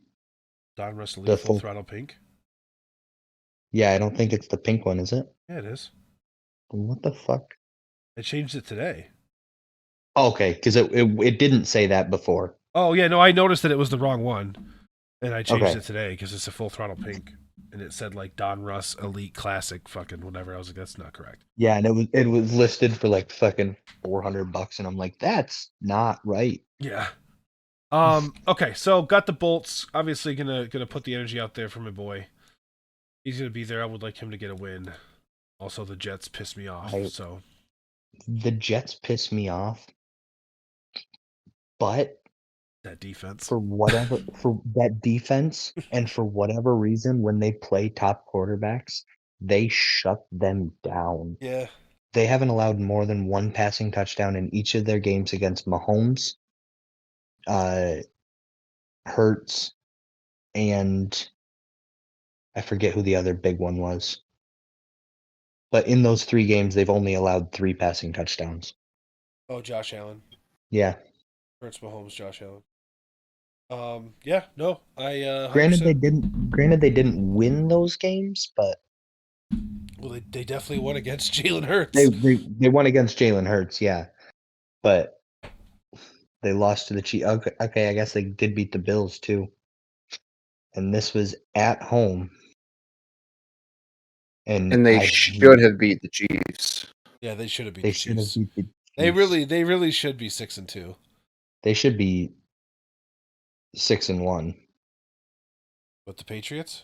Don Russ Elite Full Throttle Pink? Yeah, I don't think it's the pink one, is it? Yeah, it is. What the fuck? I changed it today. Okay, because it didn't say that before. Oh, yeah, no, I noticed that it was the wrong one. And I changed it today because it's a Full Throttle Pink. And it said like Don Russ Elite Classic fucking whatever. I was like, that's not correct. Yeah, and it was listed for like fucking $400, and I'm like, that's not right. Yeah. Okay, so got the bolts. Obviously gonna put the energy out there for my boy. He's gonna be there. I would like him to get a win. Also, the Jets piss me off. The Jets piss me off, but that defense for that defense, and for whatever reason, when they play top quarterbacks, they shut them down. Yeah, they haven't allowed more than one passing touchdown in each of their games against Mahomes, Hurts, and I forget who the other big one was. But in those 3 games, they've only allowed 3 passing touchdowns. Oh, Josh Allen. Yeah. Hurts, Mahomes, Josh Allen. Yeah, no, I. Granted, they didn't win those games, but. Well, they definitely won against Jalen Hurts. They won against Jalen Hurts, yeah, but they lost to the Chiefs. Okay, I guess they did beat the Bills too, and this was at home. And they should have beat the Chiefs. Yeah, they should have beat the Chiefs. They really should be 6-2. They should be 6-1. But the Patriots?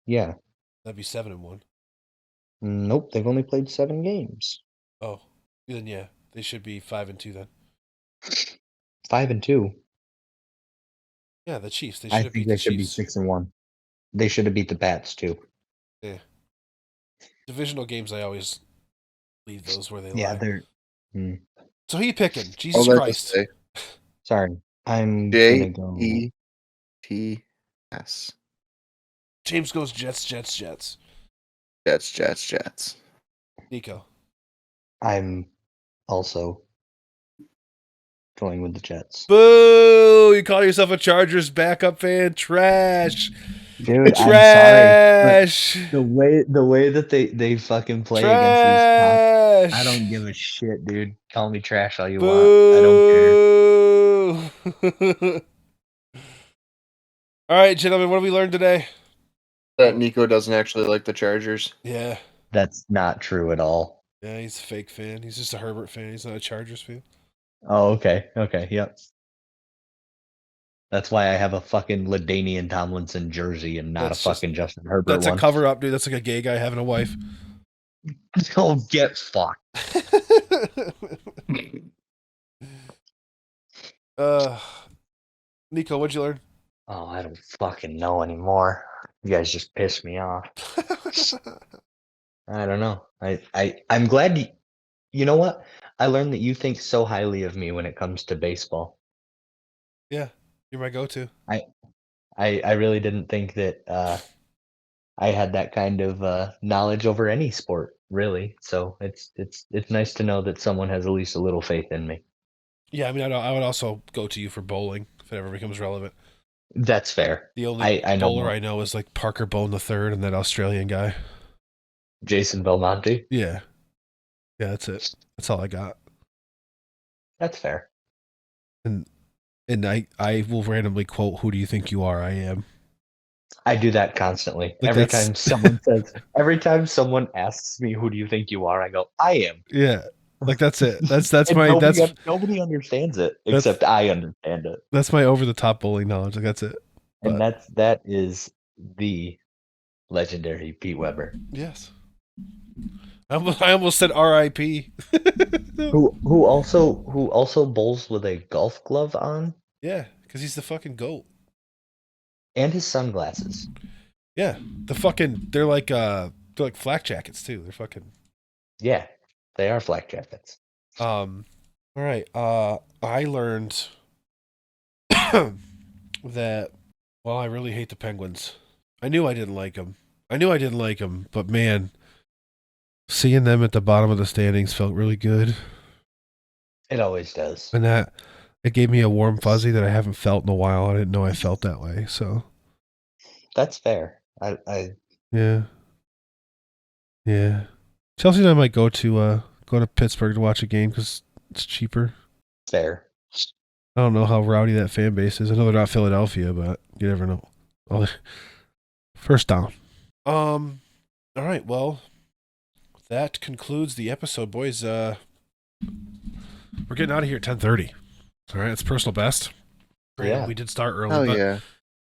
Yeah. That'd be 7-1. Nope, they've only played 7 games. Oh, then yeah, they should be 5-2 then. 5-2. Yeah, the Chiefs. They should have beat the Chiefs. They should be 6-1. They should have beat the Pats too. Yeah. Divisional games, I always leave those where they lie. Yeah, they're. So who you picking? Jesus Christ. Sorry, I'm gonna go. Jets. James goes Jets. Jets. Nico. I'm also going with the Jets. Boo! You call yourself a Chargers backup fan? Trash. Dude, trash. I'm sorry. The way that they fucking play against these top, I don't give a shit, dude. Call me trash all you want. I don't care. All right, gentlemen, what have we learned today? That Nico doesn't actually like the Chargers. Yeah. That's not true at all. Yeah, he's a fake fan. He's just a Herbert fan. He's not a Chargers fan. Oh, okay. Okay, yep. That's why I have a fucking LaDainian Tomlinson jersey and not a fucking Justin Herbert one. That's a cover-up, dude. That's like a gay guy having a wife. Oh, get fucked. Nico, what'd you learn? Oh, I don't fucking know anymore. You guys just pissed me off. I don't know. I'm glad you know what? I learned that you think so highly of me when it comes to baseball. Yeah, you're my go-to. I really didn't think that I had that kind of knowledge over any sport, really. So it's nice to know that someone has at least a little faith in me. Yeah, I mean, I would also go to you for bowling if it ever becomes relevant. That's fair. The only bowler I know is like Parker Bone III and that Australian guy. Jason Belmonte? Yeah. Yeah, that's it. That's all I got. That's fair. And I will randomly quote, "Who do you think you are? I am." I do that constantly. Like every time someone asks me, "Who do you think you are?" I go, "I am." Yeah. Like that's it. That's nobody understands it except I understand it. That's my over the top bowling knowledge. Like that's it. And that is the legendary Pete Weber. Yes. I almost said R.I.P. Who also bowls with a golf glove on Yeah, because he's the fucking GOAT. and his sunglasses. Yeah, they're like flak jackets too. They're fucking. Yeah, they are flak jackets. All right. I learned that. Well, I really hate the Penguins. I knew I didn't like them. But man, seeing them at the bottom of the standings felt really good. It always does. And that it gave me a warm fuzzy that I haven't felt in a while. I didn't know I felt that way. So That's fair. I yeah. Chelsea and I might go to Pittsburgh to watch a game because it's cheaper. fair. I don't know how rowdy that fan base is. I know they're not Philadelphia, but you never know. First down. All right. Well, that concludes the episode, boys. We're getting out of here at 10:30. All right, it's personal best. Yeah. We did start early. Oh but yeah.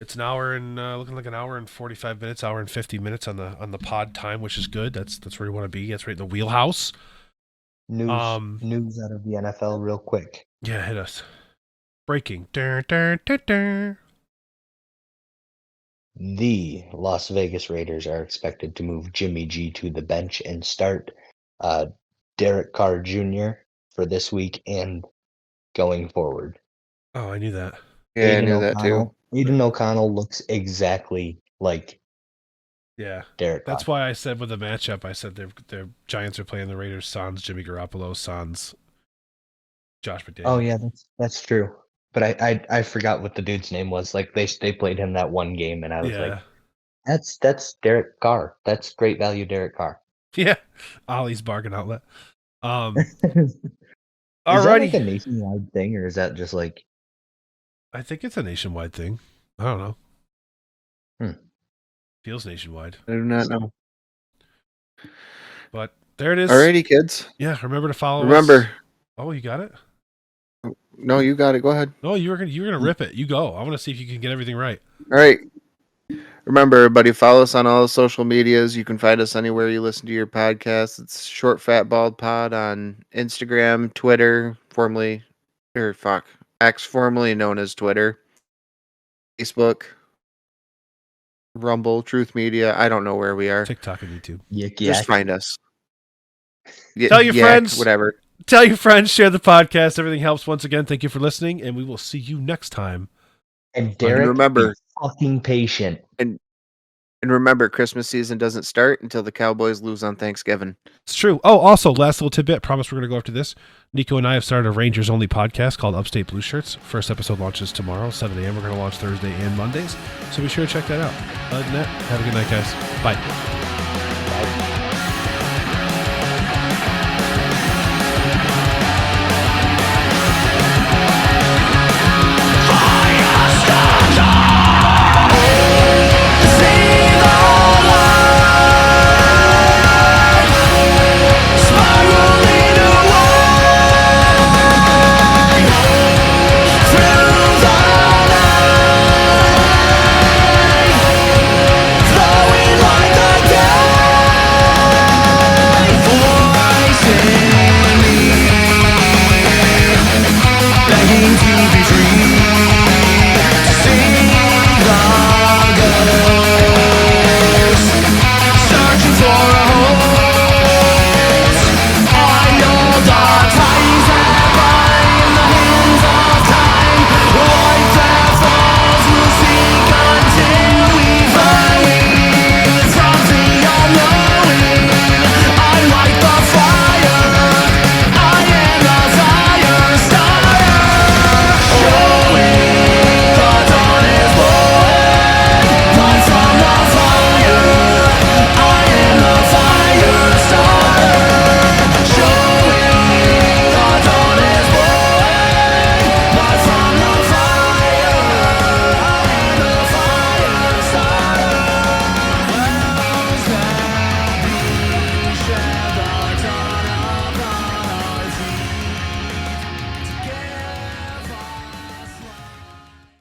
It's an hour and looking like an hour and 45 minutes, hour and 50 minutes on the pod time, which is good. That's where you want to be. That's right in the wheelhouse. News out of the NFL real quick. Yeah, hit us. Breaking. Dur, dur, dur, dur. The Las Vegas Raiders are expected to move Jimmy G to the bench and start Derek Carr Jr. for this week and going forward. Oh, I knew that. Yeah, I knew that too. Aiden O'Connell looks exactly like Yeah. Derek Carr. That's why I said with the matchup, I said their Giants are playing the Raiders sans Jimmy Garoppolo, sans Josh McDaniels. Oh yeah, that's true. But I forgot what the dude's name was. Like they played him that one game, and I was like, that's Derek Carr. That's great value, Derek Carr. Yeah. Ollie's bargain outlet. Is that Alrighty. like a nationwide thing, or is that just like? I think it's a nationwide thing. I don't know. Feels nationwide. I do not know. But there it is. Alrighty, kids. Yeah, remember to follow us. Remember. Oh, you got it? No, you got it. Go ahead. No, you were gonna rip it. You go. I want to see if you can get everything right. All right. Remember, everybody, follow us on all the social medias. You can find us anywhere you listen to your podcast. It's Short Fat Bald Pod on Instagram, Twitter, X, formerly known as Twitter, Facebook, Rumble, Truth Media. I don't know where we are. TikTok and YouTube. Just find us. Tell your friends. Whatever. Tell your friends. Share the podcast. Everything helps. Once again, thank you for listening, and we will see you next time. And Derek, remember, be fucking patient. And remember, Christmas season doesn't start until the Cowboys lose on Thanksgiving. It's true. Oh, also, last little tidbit. Promise we're going to go after this. Nico and I have started a Rangers-only podcast called Upstate Blue Shirts. First episode launches tomorrow, 7 a.m. We're going to launch Thursday and Mondays, so be sure to check that out. Other than that, have a good night, guys. Bye.